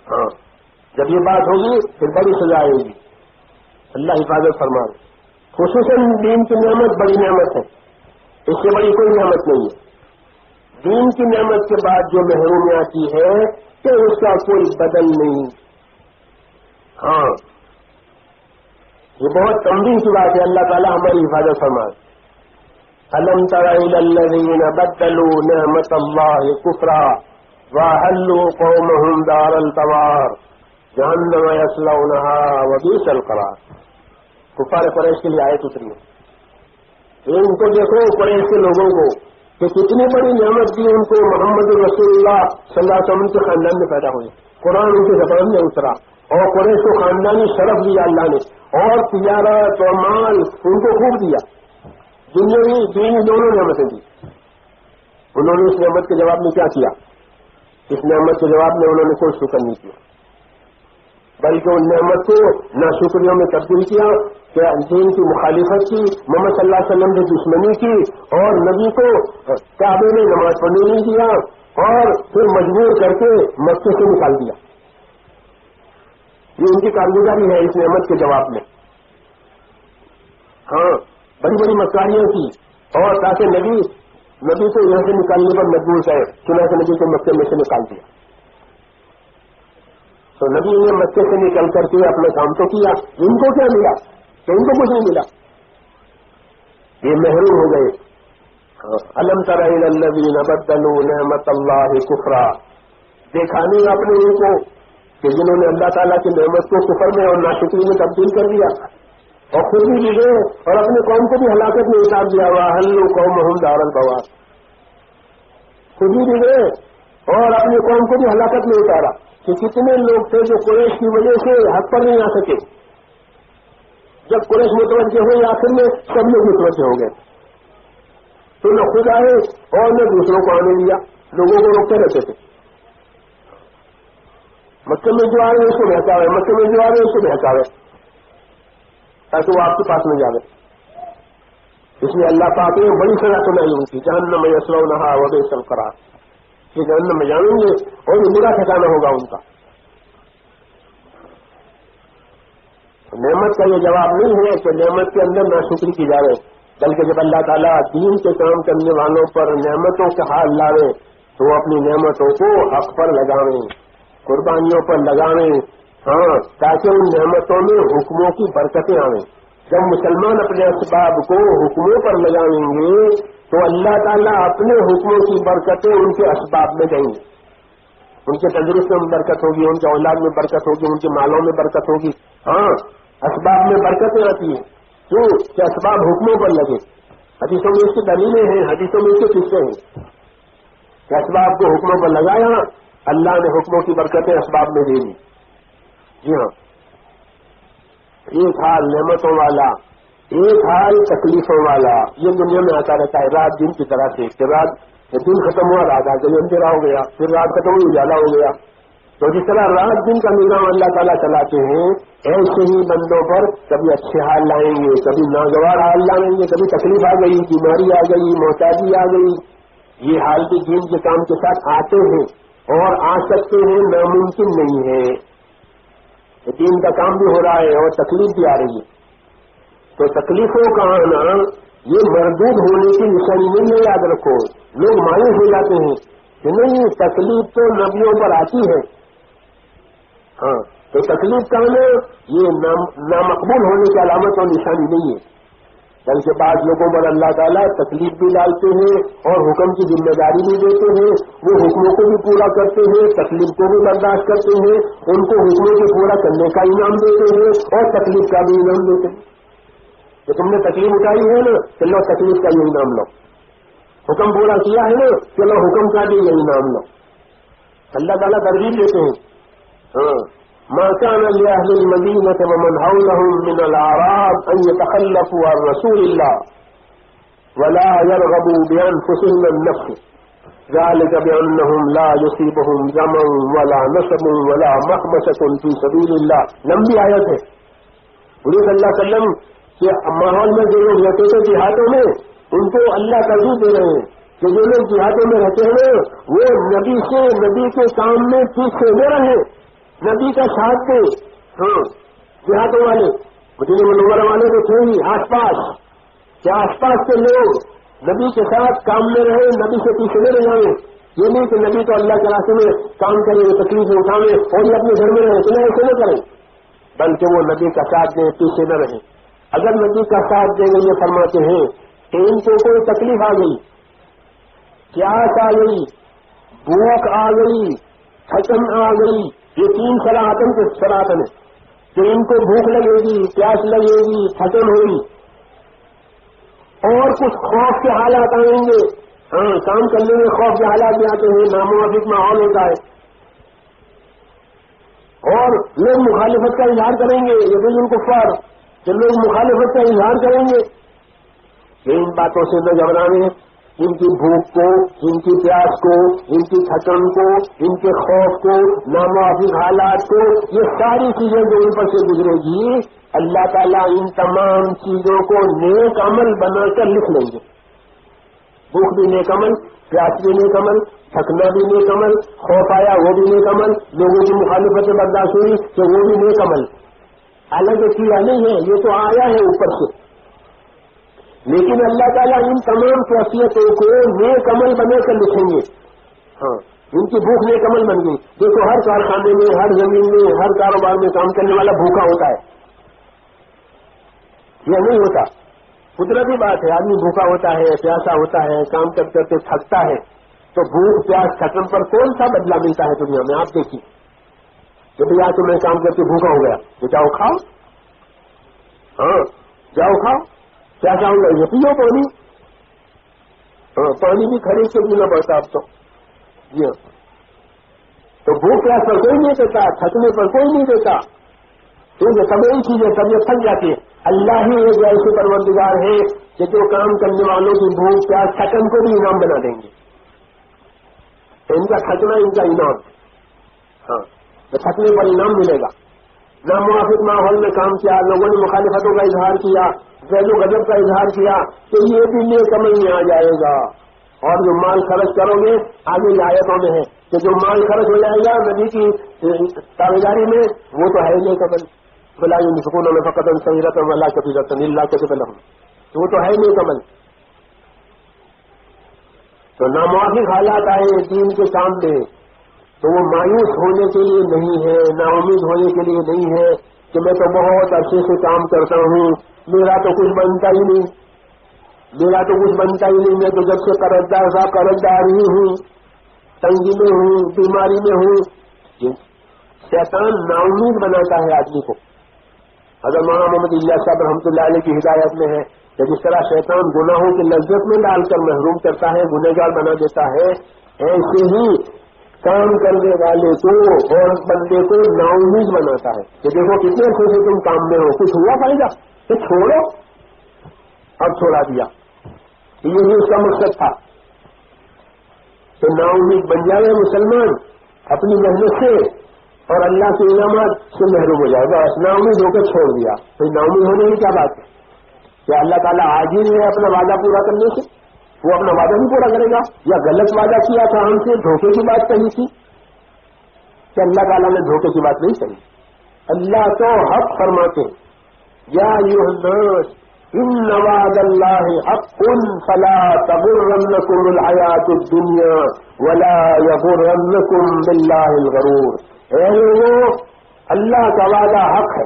B: ہاں، جب یہ بات ہوگی پھر بڑی سزا آئے گی. اللہ حفاظت فرمائے. خصوصاً دین کی نعمت بڑی نعمت ہے، اس سے بڑی کوئی نعمت نہیں ہے. دین کی نعمت کے بعد جو محرومی آتی ہے کہ اس کا کوئی بدل نہیں. ہاں، یہ بہت تنبیہ کی بات ہے. اللہ تعالیٰ ہماری حفاظت فرمائے. الم تر الی الذین بدلوا نعمت اللہ کفرا واحلوا قومهم دار البوار جہنم یصلونها وبئس القرار. کفار قریش کے لیے آیت اتری ہے. ان کو دیکھو، قریش کے لوگوں کو، کہ کتنی بڑی نعمت دی ان کو. محمد رسول اللہ صلی اللہ علیہ وسلم کے خاندان میں پیدا ہوئے، قرآن ان کے زبان میں اترا، اور قریش کو خاندانی شرف دیا اللہ نے، اور تجارت اور مال ان کو خوب دیا. دنیاوی دینی دونوں نعمتیں دی. انہوں نے اس نعمت کے جواب میں کیا کیا؟ اس نعمت کے جواب میں انہوں نے کوئی شکر نہیں کیا، بلکہ ان نعمت کو ناشکریوں میں تبدیل کیا، کہ دین کی مخالفت کی، محمد صلی اللہ علیہ وسلم کی دشمنی کی، اور نبی کو کعبے میں نماز پڑھنے نہیں دیا، اور پھر مجبور کر کے مکے سے نکال دیا. یہ ان کی کارگزاری ہے اس نعمت کے جواب میں. ہاں، بڑی بڑی مکاریاں کی، اور تاکہ نبی کو یہاں سے نکالنے پر مجبور ہے، چنانچہ نبی کو مکے میں سے نکال دیا. تو نبی نے مکے سے نکل کر کے اپنا کام تو کیا، ان کو کیا ملا؟ تو ان کو کچھ نہیں ملا، یہ محروم ہو گئے. الم تر الی الذین بدلوا نعمت اللہ کفرا. دیکھا نہیں آپ نے ان کو کہ جنہوں نے اللہ تعالیٰ کی نعمت کو کفر میں اور ناشکری میں تبدیل کر دیا، اور خود بھی بگڑے اور اپنی قوم کو بھی ہلاکت میں اتار دیا. واحلوا قومهم دار البوار. خود بھی بگڑے اور اپنی قوم کو بھی ہلاکت میں اتارا. کہ کتنے لوگ تھے جو قریش کی وجہ سے حق پر نہیں آ سکے. جب قریش متوجہ ہوئے آخر میں سب لوگ متوجہ ہو گئے، تو نہ خود آئے اور نہ دوسروں کو آنے دیا، لوگوں کو روکتے رہتے تھے. مکے میں جو آ رہے اس کو بہکاوے، مکے میں جو آ رہے اس کو بہکاوے، تاکہ وہ آپ کے پاس میں جاوے. اس لیے اللہ پاک نے بڑی سزا سنائی ان کی، جہنم یصلونها وبئس القرار. یہ جہنم میں جانیں گے اور یہ برا ٹھکانہ ہوگا ان کا. نعمت کا یہ جواب نہیں ہے کہ نعمت کے اندر ناشکری کی جائے، بلکہ جب اللہ تعالیٰ دین کے کام کرنے والوں پر نعمتوں کا حال لاوے تو وہ اپنی نعمتوں کو حق پر لگاویں، قربانیوں پر لگاویں. ہاں، تاکہ ان نعمتوں میں حکموں کی برکتیں آویں. جب مسلمان اپنے اسباب کو حکموں پر لگائیں گے تو اللہ تعالیٰ اپنے حکموں کی برکتیں ان کے اسباب میں دیں گے. ان کے تندرستی میں برکت ہوگی، ان کے اولاد میں برکت ہوگی، ان کے مالوں میں برکت ہوگی. ہاں، اسباب میں برکتیں آتی ہیں. کیوں کہ اسباب حکموں پر لگے. حدیثوں میں اس کی دلیلیں ہیں، حدیثوں میں اس کے قصے ہیں کہ اسباب کو حکموں پر لگایا، اللہ نے حکموں کی برکتیں اسباب میں دے دی. جی ہاں، ایک حال نعمتوں والا، ایک حال تکلیفوں والا. یہ دنیا میں آتا رہتا ہے رات دن کی طرح سے، کہ رات دن ختم ہوا رات آ گئی اندھیرا ہو گیا، پھر رات ختم ہوئی اجالا ہو گیا. تو جس طرح رات دن کا نظام اللہ تعالیٰ چلاتے ہیں، ایسے ہی بندوں پر کبھی اچھے حال لائیں گے، کبھی ناگوار حال لائیں گے، کبھی تکلیف آ گئی، بیماری آ گئی، محتاجی آ گئی. یہ حال بھی دین کے کام کے ساتھ آتے ہیں اور آ سکتے ہیں، ناممکن نہیں ہے. دین کا کام بھی ہو رہا ہے اور تکلیف بھی آ رہی ہے. تو تکلیفوں کا آنا یہ مردود ہونے کی نشانی نہیں ہے، یاد رکھو. لوگ مایوس ہو جاتے ہیں کہ نہیں، تکلیف تو نبیوں پر آتی ہے. ہاں، تو تکلیف کا آنا یہ نامقبول ہونے کی علامت اور نشانی نہیں ہے، بلکہ بعض لوگوں پر اللہ تعالیٰ تکلیف بھی ڈالتے ہیں اور حکم کی ذمہ داری بھی دیتے ہیں. وہ حکموں کو بھی پورا کرتے ہیں، تکلیف کو بھی برداشت کرتے ہیں، ان کو حکموں کو پورا کرنے کا انعام دیتے ہیں اور تکلیف کا بھی انعام دیتے ہیں. تو تم نے تکلیف اٹھائی ہے نا، چلو تکلیف کا یہ انعام لو. حکم پورا کیا ہے نا، چلو حکم کا بھی یہ انعام لو. اللہ تعالیٰ ترغیب دیتے ہیں. ہاں، ما كان لأهل المدينة ومن حولهم من الأعراب أن يتخلفوا عن رسول الله ولا يرغبوا بأنفسهم عن نفسه ذلك بأنهم لا يصيبهم ظمأ ولا نصب ولا مخمصة في سبيل الله. لمبی آیت ہے. حضور صلی اللہ علیہ وسلم کے ماحول میں جو لوگ رہتے تھے دیہاتوں میں ان کو اللہ ترجیح دے رہے ہیں کہ جو لوگ دیہاتوں میں رہتے ہیں وہ نبی سے نبی کے کام میں پیچھے نہ رہے, نبی کا ساتھ دے. ہاں دیہاتوں والے مدینہ منورہ والے تو تھے ہی آس پاس, کہ آس پاس کے لوگ نبی کے ساتھ کام میں رہے, نبی سے پیچھے نہ رہ جائیں. یہ نہیں کہ نبی تو اللہ کے راستے میں کام کریں, تکلیفیں اٹھاویں اور یہ اپنے گھر میں رہیں, تو ایسے نہ کریں, بلکہ وہ نبی کا ساتھ دیں, پیچھے نہ رہیں. اگر نبی کا ساتھ دیں گے, یہ فرماتے ہیں کہ ان کو کوئی تکلیف آ گئی, پیاس آ گئی, بھوک آ گئی, تھکن آ گئی, یہ تین صلاحتن کے صلاحتن ہے کہ ان کو بھوک لگے گی, پیاس لگے گی, تھکن ہوگی, اور کچھ خوف کے حالات آئیں گے. ہاں کام کرنے میں خوف کے حالات بھی آتے ہیں, ناموافق ماحول ہوتا ہے, اور لوگ مخالفت کا اظہار کریں گے. یہ بھی الکفار کہ لوگ مخالفت کا اظہار کریں گے. ان باتوں سے نہ گھبرانے, ان کی بھوک کو, ان کی پیاس کو, ان کی تھکن کو, ان کے خوف کو, ناموافق حالات کو, یہ ساری چیزیں جو ان پر سے گزرے گی, اللہ تعالیٰ ان تمام چیزوں کو نیک عمل بنا کر لکھ لیں گے. بھوک بھی نیک عمل, پیاس بھی نیک عمل, تھکنا بھی نیک عمل, خوف آیا وہ بھی نیک عمل, لوگوں کی مخالفت برداشت ہوئی کہ وہ بھی نیک عمل. حالانکہ کیا نہیں ہے, یہ تو آیا ہے اوپر سے, لیکن اللہ تعالیٰ ان تمام کیفیتوں کو نیک عمل بنا کر لکھیں گے. ہاں ان کی بھوک نیک عمل بن گئی. دیکھو ہر کارخانے میں, ہر زمین میں, ہر کاروبار میں کام کرنے والا بھوکا ہوتا ہے, یہ نہیں ہوتا, قدرتی بات ہے. آدمی بھوکا ہوتا ہے, پیاسا ہوتا ہے, کام کرتے کرتے تھکتا ہے, تو بھوک پیاس تھکن پر کون سا بدلہ ملتا ہے دنیا میں؟ آپ دیکھیے کہ بھائی آج تو میں کام کر کے بھوکا ہو گیا, تو جاؤ کھاؤ, ہاں جاؤ کھاؤ. پیاسا ہو گیا, یہ پیو پانی, ہاں پانی بھی خرید کے پینا پڑتا اب تو. جی ہاں, تو بھوک پیاس پر کوئی نہیں دیتا, تھکنے پر کوئی نہیں دیتا, کیونکہ سب یہی چیزیں طبیعت تھک جاتی ہے. اللہ ہی ایک ایسے پروردگار ہے کہ جو کام کرنے والوں کی بھوک پیاس تھکن کو بھی انعام بنا دیں گے. ان کا تھکنا ان کا انعام, ہاں تو تھکنے پر انعام ملے گا. ناموافق ماحول میں کام کیا, لوگوں نے مخالفتوں کا اظہار کیا, ذیل و غضب کا اظہار کیا, تو یہ بھی نیک عمل میں آ جائے گا. اور جو مال خرچ کرو گے, آگے آیتوں میں ہے کہ جو مال خرچ ہو جائے گا نبی کی تابعداری میں, وہ تو ہے نیک عمل. بلا سکون میں فقط سیرت اللہ کبیرت اللہ کتب لہم, وہ تو ہے نیک عمل. تو ناموافق حالات آئے دین کے سامنے, تو وہ مایوس ہونے کے لیے نہیں ہے, نا امید ہونے کے لیے نہیں ہے کہ میں تو بہت عرصے سے کام کرتا ہوں, میرا تو کچھ بنتا ہی نہیں, میرا تو کچھ بنتا ہی نہیں, میں تو جب سے قرضدار ہی ہوں, تنگی میں ہوں, بیماری میں ہوں. شیطان نا امید بناتا ہے آدمی کو. اگر مولانا محمد الیاس صاحب رحمۃ اللہ علیہ کی ہدایت میں ہے کہ جس طرح شیطان گناہوں کی لذت میں ڈال کر محروم کرتا ہے, گنہگار بنا دیتا ہے, ایسے ہی کام کرنے والے کو اور بندے کو نا امید بناتا ہے کہ دیکھو کتنے عرصے سے تم کام میں ہو, کچھ ہوا پائے گا تو چھوڑو. اب چھوڑا دیا. یہی اس کا مقصد تھا کہ نا امید بن جائے مسلمان اپنی محنت سے اور اللہ کے انعامات سے محروم ہو جائے گا. نا امید ہو کر چھوڑ دیا, تو نا امید ہونے کی کیا بات ہے؟ کیا اللہ تعالیٰ عاجز ہے اپنا وعدہ پورا کرنے سے؟ وہ اپنا وعدہ نہیں پورا کرے گا؟ یا غلط وعدہ کیا تھا ہم سے, دھوکے کی بات کہی تھی کہ اللہ تعالیٰ نے دھوکے کی بات نہیں کہی. اللہ تو حق فرماتے ہیں, یا ایھا الناس ان وعد اللہ حق فلا تغرنکم الحیاۃ الدنیا ولا یغرنکم باللہ الغرور. اے لوگوں, اللہ کا وعدہ حق ہے,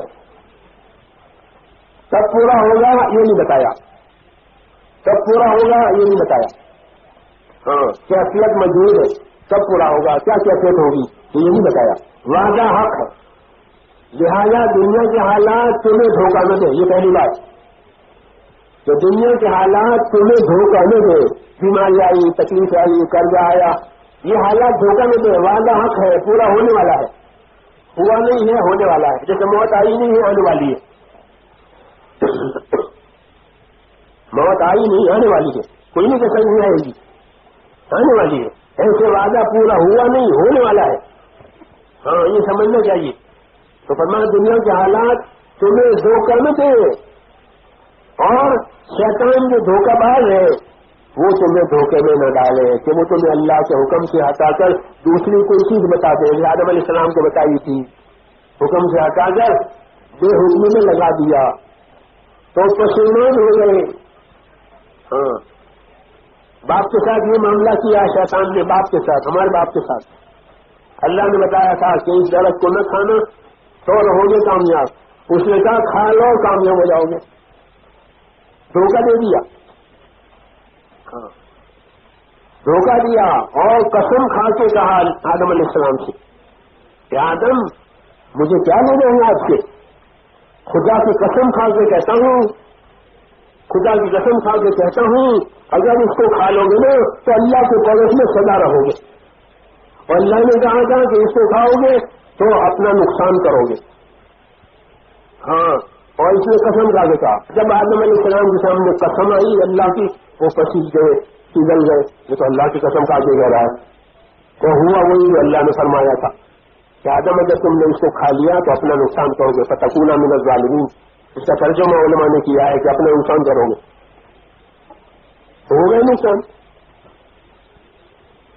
B: کب پورا ہوگا یہ نہیں بتایا, کب پورا ہوگا یہ نہیں بتایا. ہاں کیفیت موجود ہے, کب پورا ہوگا, کیا کیفیت ہوگی یہ نہیں بتایا. وعدہ حق ہے, لہذا دنیا کے حالات تمہیں دھوکہ نہ دے. یہ پہلی بات کہ دنیا کے حالات تمہیں دھوکہ نہ دے. بیماری آئی, تکلیف آئی, قرضہ آیا, یہ حالات دھوکہ نہ دے. وعدہ حق ہے, پورا ہونے والا ہے, ہوا نہیں ہے ہونے والا ہے. جیسے موت آئی نہیں ہے آنے والی ہے, موت آئی نہیں آنے والی ہے, کوئی نہیں کیسا نہیں آئے گی, آنے والی ہے. ایسے وعدہ پورا ہوا نہیں، ہونے والا ہے. ہاں یہ سمجھنا چاہیے. تو فرمایا دنیا کے حالات تمہیں دھوکہ نہ دے، اور شیطان جو دھوکہ باز ہے وہ تمہیں دھوکے میں نہ ڈالے کہ وہ تمہیں اللہ کے حکم سے ہٹا کر دوسری کوئی چیز بتا دے. آدم علیہ السلام کو بتائی تھی، حکم سے ہٹا کر بے حکمی میں لگا دیا تو پشیمان ہو گئے. ہاں باپ کے ساتھ یہ معاملہ کیا شیطان نے، باپ کے ساتھ، ہمارے باپ کے ساتھ. اللہ نے بتایا تھا کہ اس درخت کو نہ کھانا تو رہو گے کامیاب. اس نے کہا کھا لو کامیاب ہو جاؤ گے. دھوکہ دے دیا. ہاں دھوکہ دیا اور قسم کھا کے کہا آدم علیہ السلام سے کہ آدم مجھے کیا لینا ہے آپ سے؟ خدا کی قسم کھا کے کہتا ہوں، خدا کی قسم کھا کے کہتا ہوں اگر اس کو کھا لو گے نا تو اللہ کے پڑوس میں سدا رہو گے. اور اللہ نے کہا تھا کہ اس کو کھاؤ گے تو اپنا نقصان کرو گے. ہاں اور اس نے قسم کھا کے کہا. جب آدم علیہ السلام کے سامنے قسم آئی اللہ کی، وہ پسیج گئے، پگھل گئے. یہ تو اللہ کی قسم کھا کے کہہ رہا ہے. تو ہوا وہی جو اللہ نے فرمایا تھا کہ آدم اگر تم نے اس کو کھا لیا تو اپنا نقصان کرو گے، فتکونا من الظالمین. اس کا ترجمہ علماء نے کیا ہے کہ اپنا نقصان کرو گے. ہو گئے نقصان.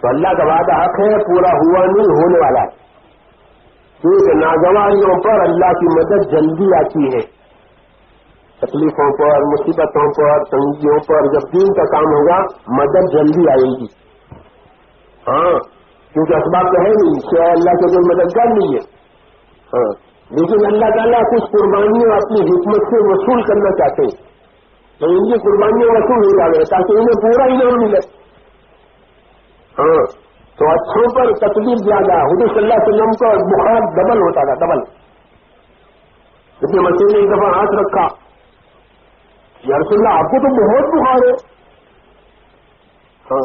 B: تو اللہ کا وعدہ حق ہے، پورا ہوا نہیں، ہونے والا ہے. کیونکہ ناگواریوں پر اللہ کی مدد جلدی آتی ہے. تکلیفوں پر، مصیبتوں پر، تنگیوں پر جب دین کا کام ہوگا مدد جلدی آئے گی. ہاں کیونکہ اسباب تو ہے نہیں، سوائے اللہ کے کوئی مددگار نہیں ہے. ہاں لیکن اللہ تعالیٰ کچھ قربانیاں اپنی حکمت سے وصول کرنا چاہتے ہیں تو ان کی قربانیاں وصول ہو جائے تاکہ انہیں پورا انعام ملے. ہاں تو اچھوں پر تکلیف زیادہ. حضور صلی اللہ علیہ وسلم کا بخار ڈبل ہوتا تھا، ڈبل. اتنے مسیح نے ایک دفعہ ہاتھ رکھا، یا رسول اللہ آپ کو تو بہت بخار ہے. ہاں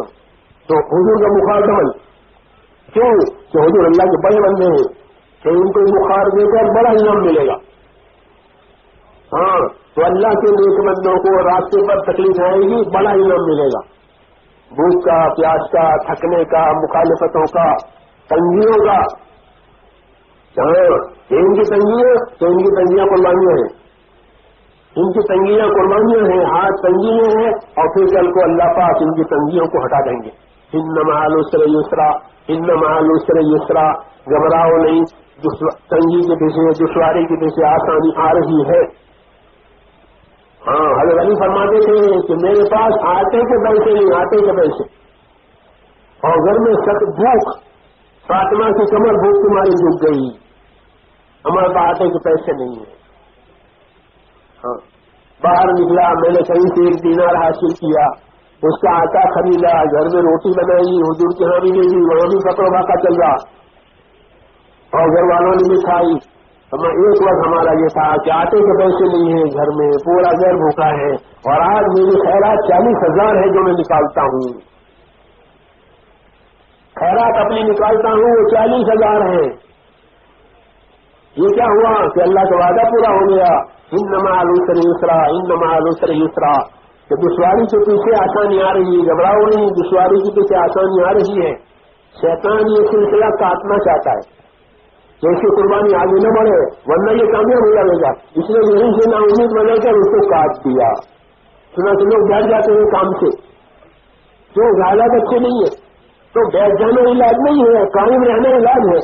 B: تو حضور کا بخار ڈبل. کیوں؟ کہ حضور اللہ کے بڑے بندے ہیں کہ ان کو بخار دے کر بڑا انعام ملے گا. ہاں تو اللہ کے نیک بندوں کو راستے پر تکلیف آئے گی، بڑا انعام ملے گا. بھوک کا، پیاس کا، تھکنے کا، مخالفتوں کا، تنگیوں کا. ہاں ان کی تنگیاں تو ان کی تنگیاں قربانیاں ہیں، ان کی تنگیاں قربانیاں ہیں. ہاتھ تنگی میں ہے اور پھر کل کو اللہ پاک ان کی تنگیوں کو ہٹا دیں گے. ان مع العسر یسرا، ان مع العسر یسرا. گھبراؤ نہیں، تنگی کے پیچھے، دشواری کے پیچھے آسانی آ رہی ہے. ہاں حضرت علی فرماتے تھے کہ میرے پاس آٹے کے پیسے نہیں، آٹے کے پیسے، اور گھر میں سخت بھوک، فاطمہ کی کمر بھوک تمہاری جھک گئی، ہمارے پاس آٹے کے پیسے نہیں ہیں. ہاں باہر نکلا، میں نے کہیں سے 1 دینار حاصل کیا، اس کا آٹا خریدا، گھر میں روٹی بنائی، حضور کے یہاں بھی لے گئی، وہاں بھی فقر واقع چل رہا اور گھر والوں نے بھی کھائی. ایک وقت ہمارا یہ تھا کہ آٹے کے پیسے نہیں ہیں گھر میں، پورا گھر بھوکا ہے، اور آج میری خیرات 40,000 ہے جو میں نکالتا ہوں. خیرات اپنی نکالتا ہوں وہ 40,000 ہے. یہ کیا ہوا کہ اللہ کا وعدہ پورا ہو گیا. ان مع العسر یسرا، ان مع العسر یسرا. کہ دشواری کے پیچھے آسانی آ رہی ہے، گھبراؤ نہیں، دشواری کے پیچھے آسانی آ رہی ہے. شیطان یہ سلسلہ کاٹنا چاہتا ہے کہ اس کی قربانی آگے نہ بڑھے ورنہ یہ کامیاب ہو جائے گا. اس لیے یہیں سے نا امید بنا کر اس کو کاٹ دیا. سنا کہ لوگ بیٹھ جاتے ہیں کام سے، جو حالات اچھے نہیں ہے تو بیٹھ جانا علاج نہیں ہے، قائم رہنا علاج ہے.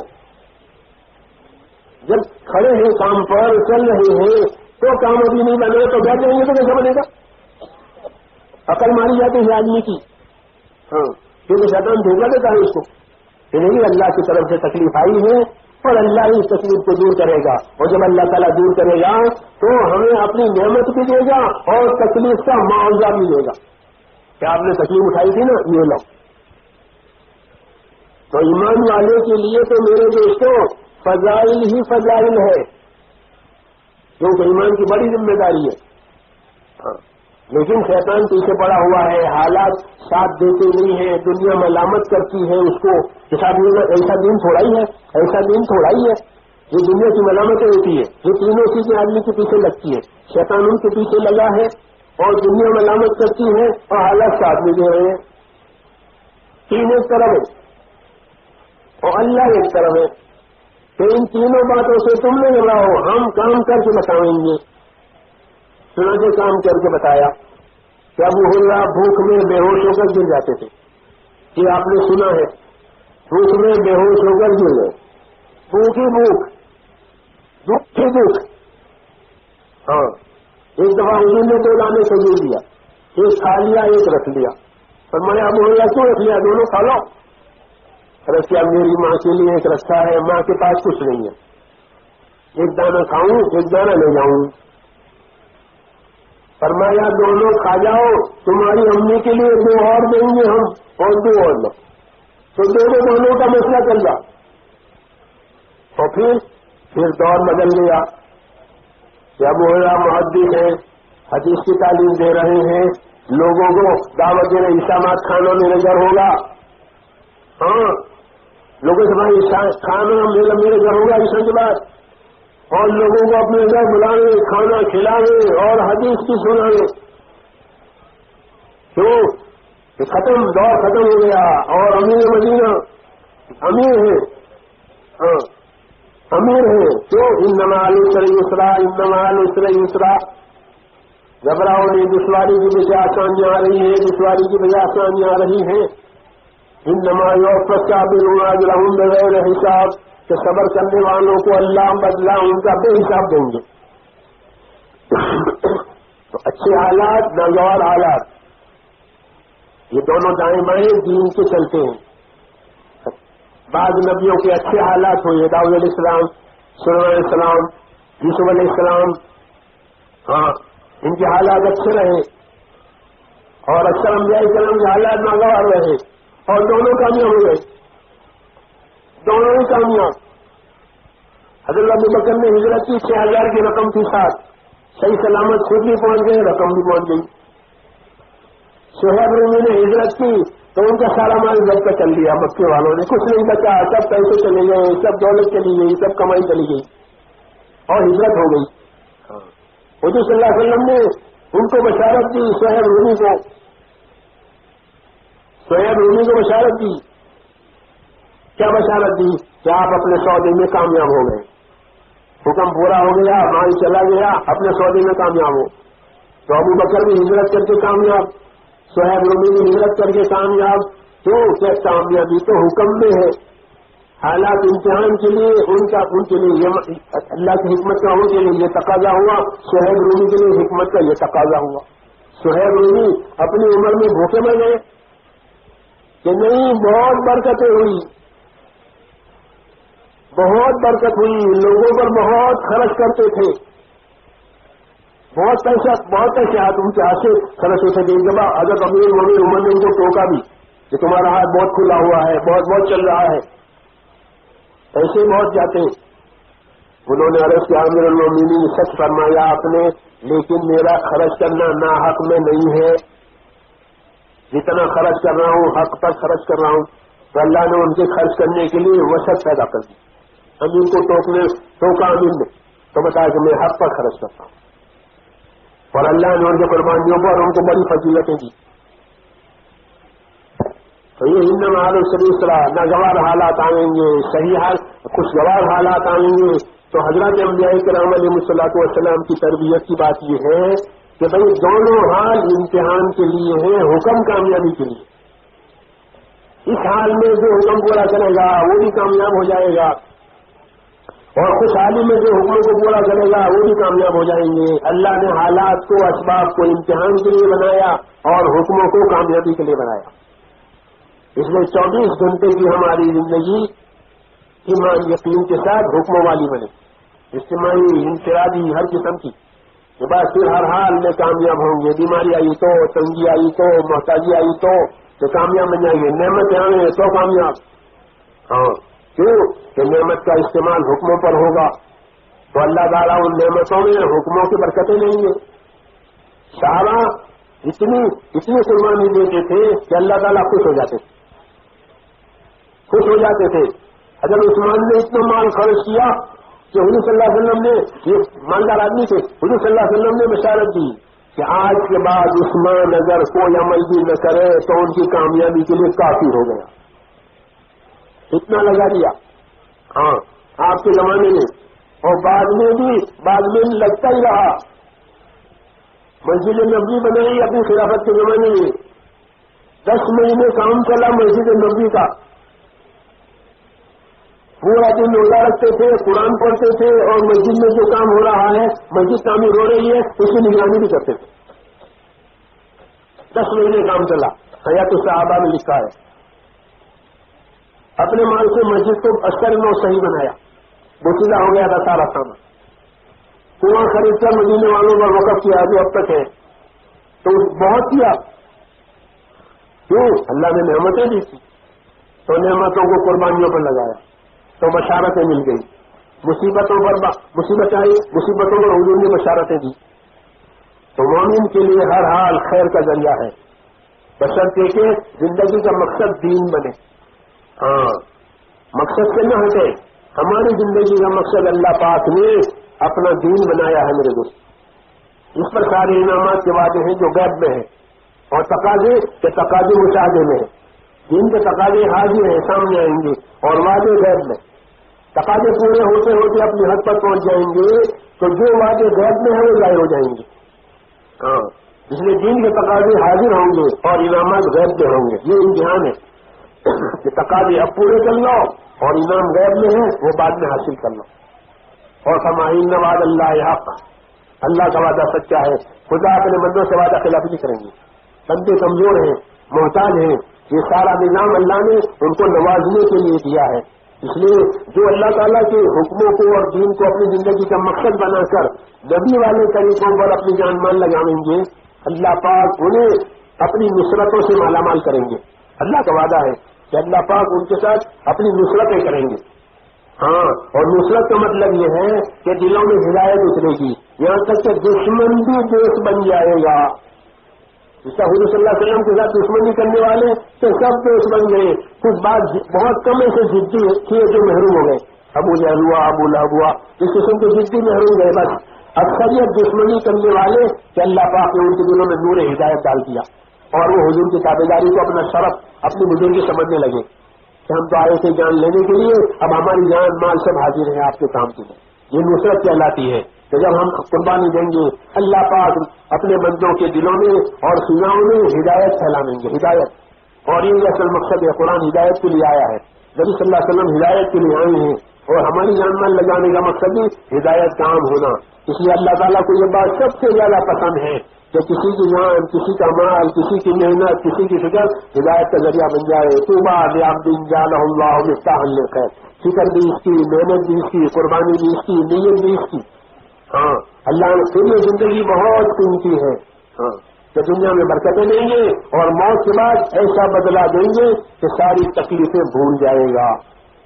B: جب کھڑے ہیں کام پر، چل رہے ہیں تو کام ابھی نہیں بنے تو بیٹھ جائیں گے تو کیسا بنے گا؟ عقل ماری جاتی ہے آدمی کی. ہاں کیونکہ شیطان دھوکہ دیتا ہے اس کو کہ نہیں اللہ کی طرف سے تکلیف آئی ہے اور اللہ ہی اس تکلیف کو دور کرے گا. اور جب اللہ تعالیٰ دور کرے گا تو ہمیں اپنی نعمت بھی دے گا اور تکلیف کا معاوضہ بھی دے گا. کہ آپ نے تکلیف اٹھائی تھی نا، یہ لو. تو ایمان والے کے لیے تو میرے دوستوں فضائل ہی فضائل ہے، کیونکہ ایمان کی بڑی ذمہ داری ہے. لیکن شیطان پیچھے پڑا ہوا ہے، حالات ساتھ دیتے نہیں ہیں، دنیا ملامت کرتی ہے اس کو کہ صاحب ایسا دین تھوڑا ہی ہے، ایسا دین تھوڑا ہی ہے. یہ دنیا کی ملامتیں ہوتی ہے، یہ تینوں چیزیں آدمی کے پیچھے لگتی ہے. شیطان ان کے پیچھے لگا ہے اور دنیا ملامت کرتی ہے اور حالات ساتھ بھی دے رہے ہیں. تین ایک طرف ہے. اور اللہ ایک طرف ہے. تو ان تینوں باتوں سے تم نے گھبراؤ، ہم کام کر کے بتائیں گے. چنانچہ کام کر کے بتایا کہ ابو ہریرہ بھوک میں بے ہوش ہو کر گر جاتے تھے. یہ آپ نے سنا ہے، بھوک میں بے ہوش ہو کر گر گئے. بھوک ہی بھوک، دکھ ہی دکھ. ہاں، ایک دفعہ انہوں نے 2 دانے کھجور دیا، ایک کھا لیا ایک رکھ لیا. فرمایا ابو ہریرہ کیوں رکھ لیا؟ دونوں کھا لو. رکھا میری ماں کے لیے ایک رکھا ہے، ماں کے پاس کچھ نہیں ہے، ایک دانہ کھاؤں ایک دانہ لے جاؤں. فرمایا دونوں کھا جاؤ، تمہاری امی کے لیے 2 اور دیں گے ہم، اور 2 اور لو. تو دونوں کا مسئلہ چل گیا. اور پھر دور بدل گیا کہ ابو ہریرہ محدث ہیں، حدیث کی تعلیم دے رہے ہیں، لوگوں کو دعوت دے رہے، عشاء کھانا میرے گھر ہوگا. ہاں، لوگوں سے بھائی کھانا میرے گھر ہوگا عشاء کے بعد، اور لوگوں کو اپنے گھر بلائیں، کھانا کھلائیں اور حدیث کی سنائیں. کیوں کہ دور ختم ہو گیا. اور امیر مدینہ امیر ہے. ہاں، امیر ہے. کیوں؟ انما العسر یسرا، انما العسر یسرا. گھبراؤ نہیں، دشواری کی وجہ آسانیاں آ رہی ہیں، دشواری کی وجہ آسانیاں آ رہی ہیں. انما یوفی الصابرون اجرهم بغیر حساب، کہ صبر کرنے والوں کو اللہ بدلہ ان کا بے حساب دیں گے. تو اچھے حالات، ناگوار حالات، یہ دونوں دائیں بائیں دین کے چلتے ہیں. بعض نبیوں کے اچھے حالات ہوئے، داؤد علیہ السلام، سلیمان علیہ السلام، یوسف علیہ السلام. ہاں، ان کے حالات اچھے رہے، اور اکثر انبیاء کرام کے حالات ناگوار رہے، اور دونوں کامیاب ہو گئے، دونوں ہی کامیاب. حضرت ابو بکر نے ہجرت کی، 6000 کی رقم تھی ساتھ، صحیح سلامت خود بھی پہنچ گئے، رقم بھی پہنچ گئی. صہیب رومی نے ہجرت کی تو ان کا سارا مال ضبط کر لیا مکے والوں نے، کچھ نہیں بچا، سب پیسے چلے گئے، سب دولت چلی گئی، سب کمائی چلی گئی، اور ہجرت ہو گئی. حضور صلی اللہ علیہ وسلم نے ان کو بشارت دی، صہیب رومی کو بشارت دی. کیا بشارت دی؟ کہ آپ اپنے سودے میں کامیاب ہو گئے، حکم پورا ہو گیا، مال چلا گیا، اپنے سودے میں کامیاب ہو. تو ابو بکر بھی ہجرت کر کے کامیاب، صہیب رومی بھی ہجرت کر کے کامیاب. کیوں کہ کامیابی تو حکم میں ہے. حالات امتحان کے لیے ان کے لیے اللہ کی حکمت کا ان کے لیے یہ تقاضا ہوا، صہیب رومی کے لیے حکمت کا یہ تقاضا ہوا. صہیب رومی اپنی عمر میں بھوکے مر گئے کہ نہیں، بہت برکتیں ہوئی، بہت برکت ہوئی، لوگوں پر بہت خرچ کرتے تھے، بہت پیسے ہاتھ ان کے ہاتھ سے خرچ ہوتے تھے. جب حضرت امیر المومنین عمر نے ان کو ٹوکا بھی کہ تمہارا ہاتھ بہت کھلا ہوا ہے، بہت چل رہا ہے، پیسے بہت جاتے. انہوں نے عرض کیا امیر المومنین سچ فرمایا آپ نے، لیکن میرا خرچ کرنا ناحق میں نہیں ہے، جتنا خرچ کر رہا ہوں حق پر خرچ کر رہا ہوں. تو اللہ نے ان کے خرچ کرنے کے لیے وسعت پیدا کر دی. امیر کو ٹوکا امیر نے تو بتایا کہ میں حق پر خرچ کرتا ہوں، اور اللہ نے ان کے قربانیوں پر ان کو بڑی فضیلتیں دی. تو یہ انما العسر یسرا، ناگوار حالات آئیں گے، صحیح حال خوشگوار حالات آئیں گے. تو حضرات انبیاء کرام علیہ الصلوۃ والسلام کی تربیت کی بات یہ ہے کہ بھئی دونوں حال امتحان کے لیے ہیں، حکم کامیابی کے لیے. اس حال میں جو حکم پورا کرے گا وہ بھی کامیاب ہو جائے گا، اور خوشحالی میں جو حکموں کو پورا کرے گا وہ بھی کامیاب ہو جائیں گے. اللہ نے حالات کو، اسباب کو امتحان کے لیے بنایا اور حکموں کو کامیابی کے لیے بنایا. اس لیے 24 گھنٹے کی ہماری زندگی ایمان یقین کے ساتھ حکموں والی بنے، اجتماعی انفرادی ہر قسم کی. کہ بس پھر ہر حال میں کامیاب ہوں گے، بیماری آئی تو، تنگی آئی تو، محتاجی آئی تو کامیاب بن جائیں گے، نعمتیں آئیں تو کامیاب. ہاں، کیوں کہ نعمت کا استعمال حکموں پر ہوگا تو اللہ تعالیٰ ان نعمتوں میں حکموں کی برکتیں لیں گے. صحابہ اتنی قربانی دیتے تھے کہ اللہ تعالیٰ خوش ہو جاتے تھے. حضرت عثمان نے اتنا مال خرچ کیا کہ حضور صلی اللہ علیہ وسلم نے، یہ مالدار آدمی تھے، حضور صلی اللہ علیہ وسلم نے بشارت دی کہ آج کے بعد عثمان اگر کوئی عمل بھی نہ کرے تو ان کی کامیابی کے لیے کافی ہو گیا. اتنا لگا دیا ہاں آپ کے زمانے میں، اور بعد میں لگتا ہی رہا. مسجد نبوی بنائی اپنی خلافت کے زمانے میں، 10 مہینے کام چلا مسجد نبوی کا. پورا دن روزہ رکھتے تھے، قرآن پڑھتے تھے، اور مسجد میں جو کام ہو رہا ہے، مسجد تعمیر ہو رہی ہے، اس کی نگرانی بھی کرتے تھے. 10 مہینے کام چلا. حیات الصحابہ میں لکھا ہے. اپنے مال سے مسجد کو 80 صحیح بنایا، بوسیدہ ہو گیا تھا سارا سامان. کنواں خرید کر مدینے والوں کا وقف کیا جو اب تک ہے. تو بہت کیا. کیوں؟ اللہ نے نعمتیں دی تھی، تو نعمتوں کو قربانیوں پر لگایا، تو بشارتیں مل گئی. مصیبت آئی، مصیبتوں پر حضور نے بشارتیں دی. تو مومن کے لیے ہر حال خیر کا ذریعہ ہے، بشرطے کہ زندگی کا مقصد دین بنے. ہاں مقصد سے نہ ہٹے. ہماری زندگی کا مقصد اللہ پاک نے اپنا دین بنایا ہے میرے دوست. اس پر سارے انعامات کے وعدے ہیں جو غیب میں ہیں، اور تقاضے مشاہدے میں ہیں. دین کے تقاضے حاضر ہیں، سامنے آئیں گے، اور وعدے غیب میں. تقاضے پورے ہوتے ہوتے اپنی حد پر پہنچ جائیں گے تو جو وعدے غیب میں ہیں وہ ضائع ہو جائیں گے. ہاں اس لیے دین کے تقاضے حاضر ہوں گے اور انعامات غیب میں ہوں گے. یہ امتحان ہے کہ تقاضے اب پورے کر لو اور انعام غیب میں ہے وہ بعد میں حاصل کر لو. اور فرمائیں وعد اللہ حق، اللہ کا وعدہ سچا ہے. خدا اپنے بندوں سے وعدہ خلافی نہیں کریں گے. بندے کمزور ہیں، محتاج ہیں. یہ سارا نظام اللہ نے ان کو نوازنے کے لیے دیا ہے. اس لیے جو اللہ تعالیٰ کے حکموں کو اور دین کو اپنی زندگی کا مقصد بنا کر نبی والے طریقوں پر اپنی جان مان لگائیں گے، اللہ پاک انہیں اپنی نصرتوں سے مالا مال کریں گے. اللہ کا وعدہ ہے کہ اللہ پاک ان کے ساتھ اپنی نصرتیں کریں گے. ہاں اور نصرت کا مطلب یہ ہے کہ دلوں میں ہدایت اترے گی، یہاں تک کہ دشمن بھی دوست بن جائے گا. جس کا حضور صلی اللہ علیہ وسلم کے ساتھ دشمنی کرنے والے تو سب دوست بن گئے. کچھ بات بہت کم ایسے ضدی تھے جو محروم ہو گئے. ابو جہل ہوا، ابو لہب ہوا، اس قسم کے ضدی محروم گئے. بس اکثریت دشمنی کرنے والے کہ اللہ پاک نے ان کے دلوں میں نور ہدایت ڈال دیا، اور وہ حضور کی تابعداری کو اپنا شرف، اپنی بزرگی سمجھنے لگے کہ ہم تو آئے تھے جان لینے کے لیے، اب ہماری جان مال سب حاضر ہیں آپ کے کام کے لیے. یہ نصرت کہلاتی ہے کہ جب ہم قربانی دیں گے اللہ پاک اپنے بندوں کے دلوں میں اور سیناؤں میں ہدایت پھیلائیں گے. ہدایت، اور یہ اصل مقصد ہے. قرآن ہدایت کے لیے آیا ہے، نبی صلی اللہ علیہ وسلم ہدایت کے لیے آئے ہیں، اور ہماری جان مال لگانے کا مقصد بھی ہدایت کا عام ہونا. اس لیے اللہ تعالیٰ کو یہ بات سب سے زیادہ پسند ہے کہ کسی کی جان، کسی کا مال، کسی کی محنت، کسی کی فکر ہدایت کا ذریعہ بن جائے. طوبیٰ لعبد جعلہ اللہ مفتاحا للخیر. فکر بھی اس کی، محنت بھی اس کی، قربانی بھی اس کی، نیت بھی اس کی. ہاں اللہ نے پھر یہ زندگی بہت قیمتی ہے. ہاں کہ دنیا میں برکتیں دیں گے اور موت کے بعد ایسا بدلہ دیں گے کہ ساری تکلیفیں بھول جائے گا.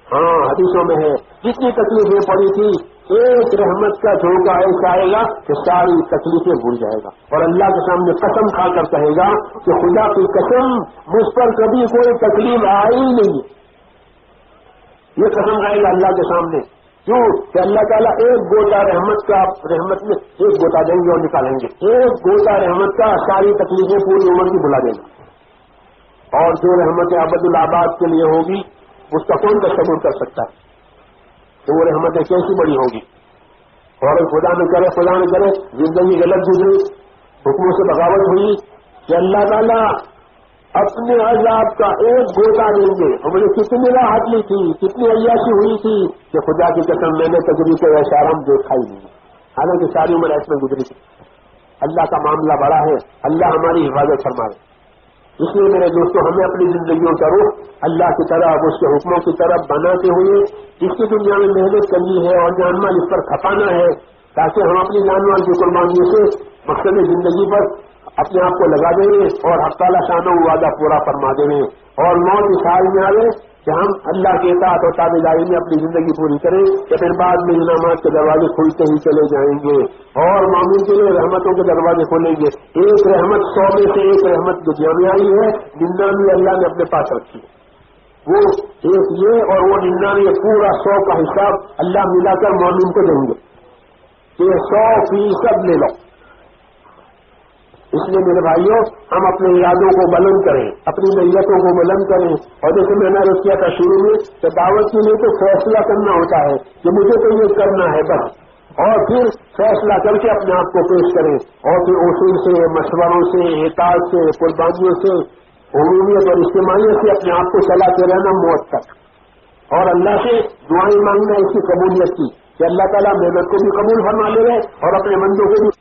B: ہاں حدیثوں میں ہے جتنی تکلیفیں پڑی تھی ایک رحمت کا جھونکا ایسا آئے گا کہ ساری تکلیفیں بھول جائے گا، اور اللہ کے سامنے قسم کھا کر کہے گا کہ خدا کی قسم مجھ پر کبھی کوئی تکلیف آئی ہی نہیں. یہ قسم کھائے گا اللہ کے سامنے. کیوں کہ اللہ تعالیٰ ایک گوتا رحمت میں ایک گوتا دیں گے اور نکالیں گے. ایک گوتا رحمت کا ساری تکلیفیں پوری عمر کی بھلا دیں گے. اور جو رحمت ابد الآباد کے لیے ہوگی اس کا کون تصور کر سکتا ہے کہ وہ رحمتیں کیسی بڑی ہوگی. اور خدا نہ کرے زندگی غلط گزری، حکموں سے بغاوت ہوئی کہ اللہ تعالیٰ اپنے عذاب کا ایک گوتا دیں گے. اور مجھے کتنی راحت لی تھی، کتنی عیاشی ہوئی تھی کہ خدا کی قسم میں نے تجربے کے اشارم دیکھا ہی نہیں، حالانکہ ساری عمر ایسے میں گزری تھی. اللہ کا معاملہ بڑا ہے، اللہ ہماری حفاظت فرمائے. اس لیے میرے دوستوں ہمیں اپنی زندگیوں کا رخ اللہ کی طرف، اس کے حکموں کی طرف بناتے ہوئے اس کی دنیا میں محنت کرنی ہے اور جان مال اس پر کھپانا ہے تاکہ ہم اپنی جان مال کی قربانیوں سے مقصد زندگی پر اپنے آپ کو لگا دیں گے اور حق تعالیٰ شانہ وعدہ پورا فرما دیں گے. اور موت اس حال میں آئے کہ ہم اللہ کے اطاعت اور تابعداری میں اپنی زندگی پوری کریں کہ پھر بعد میں انعامات کے دروازے کھلتے ہی چلے جائیں گے اور مومن کے لیے رحمتوں کے دروازے کھولیں گے. ایک رحمت 100 میں سے ایک رحمت دنیا میں آئی ہے، 99 اللہ نے اپنے پاس رکھی. وہ ایک یہ اور وہ 99 پورا 100 کا حساب اللہ ملا کر مومن کو دیں گے کہ 100% لے لو. اس لیے میرے بھائیوں ہم اپنے ارادوں کو بلند کریں، اپنی نیتوں کو بلند کریں اور جیسے میں نے عرض کیا تھا شروع میں کہ دعوت کے لیے تو فیصلہ کرنا ہوتا ہے کہ مجھے تو یہ کرنا ہے بس، اور پھر فیصلہ کر کے اپنے آپ کو پیش کریں، اور پھر اصول سے، مشوروں سے، احتیاط سے، قربانیوں سے، عمومیت اور اجتماعیت سے اپنے آپ کو چلاتے رہنا موت تک، اور اللہ سے دعائیں مانگنا اس کی قبولیت کی کہ اللہ تعالیٰ محنت کو بھی قبول فرما لے گئے اور اپنے بندوں کو بھی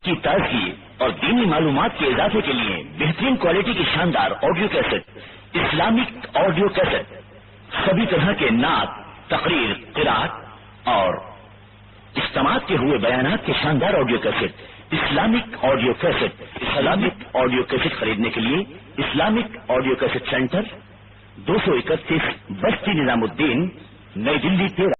C: کی تازگی اور دینی معلومات کے اضافے کے لیے بہترین کوالٹی کی شاندار audio cassette, Islamic audio cassette, سبھی طرح کے نعت، تقریر، قرات اور اجتماعات کے ہوئے بیانات کے شاندار audio cassette, Islamic audio cassette. Islamic audio cassette خریدنے کے لیے اسلامک آڈیو کیسٹ سینٹر 231 بستی نظام الدین، نئی دلی 13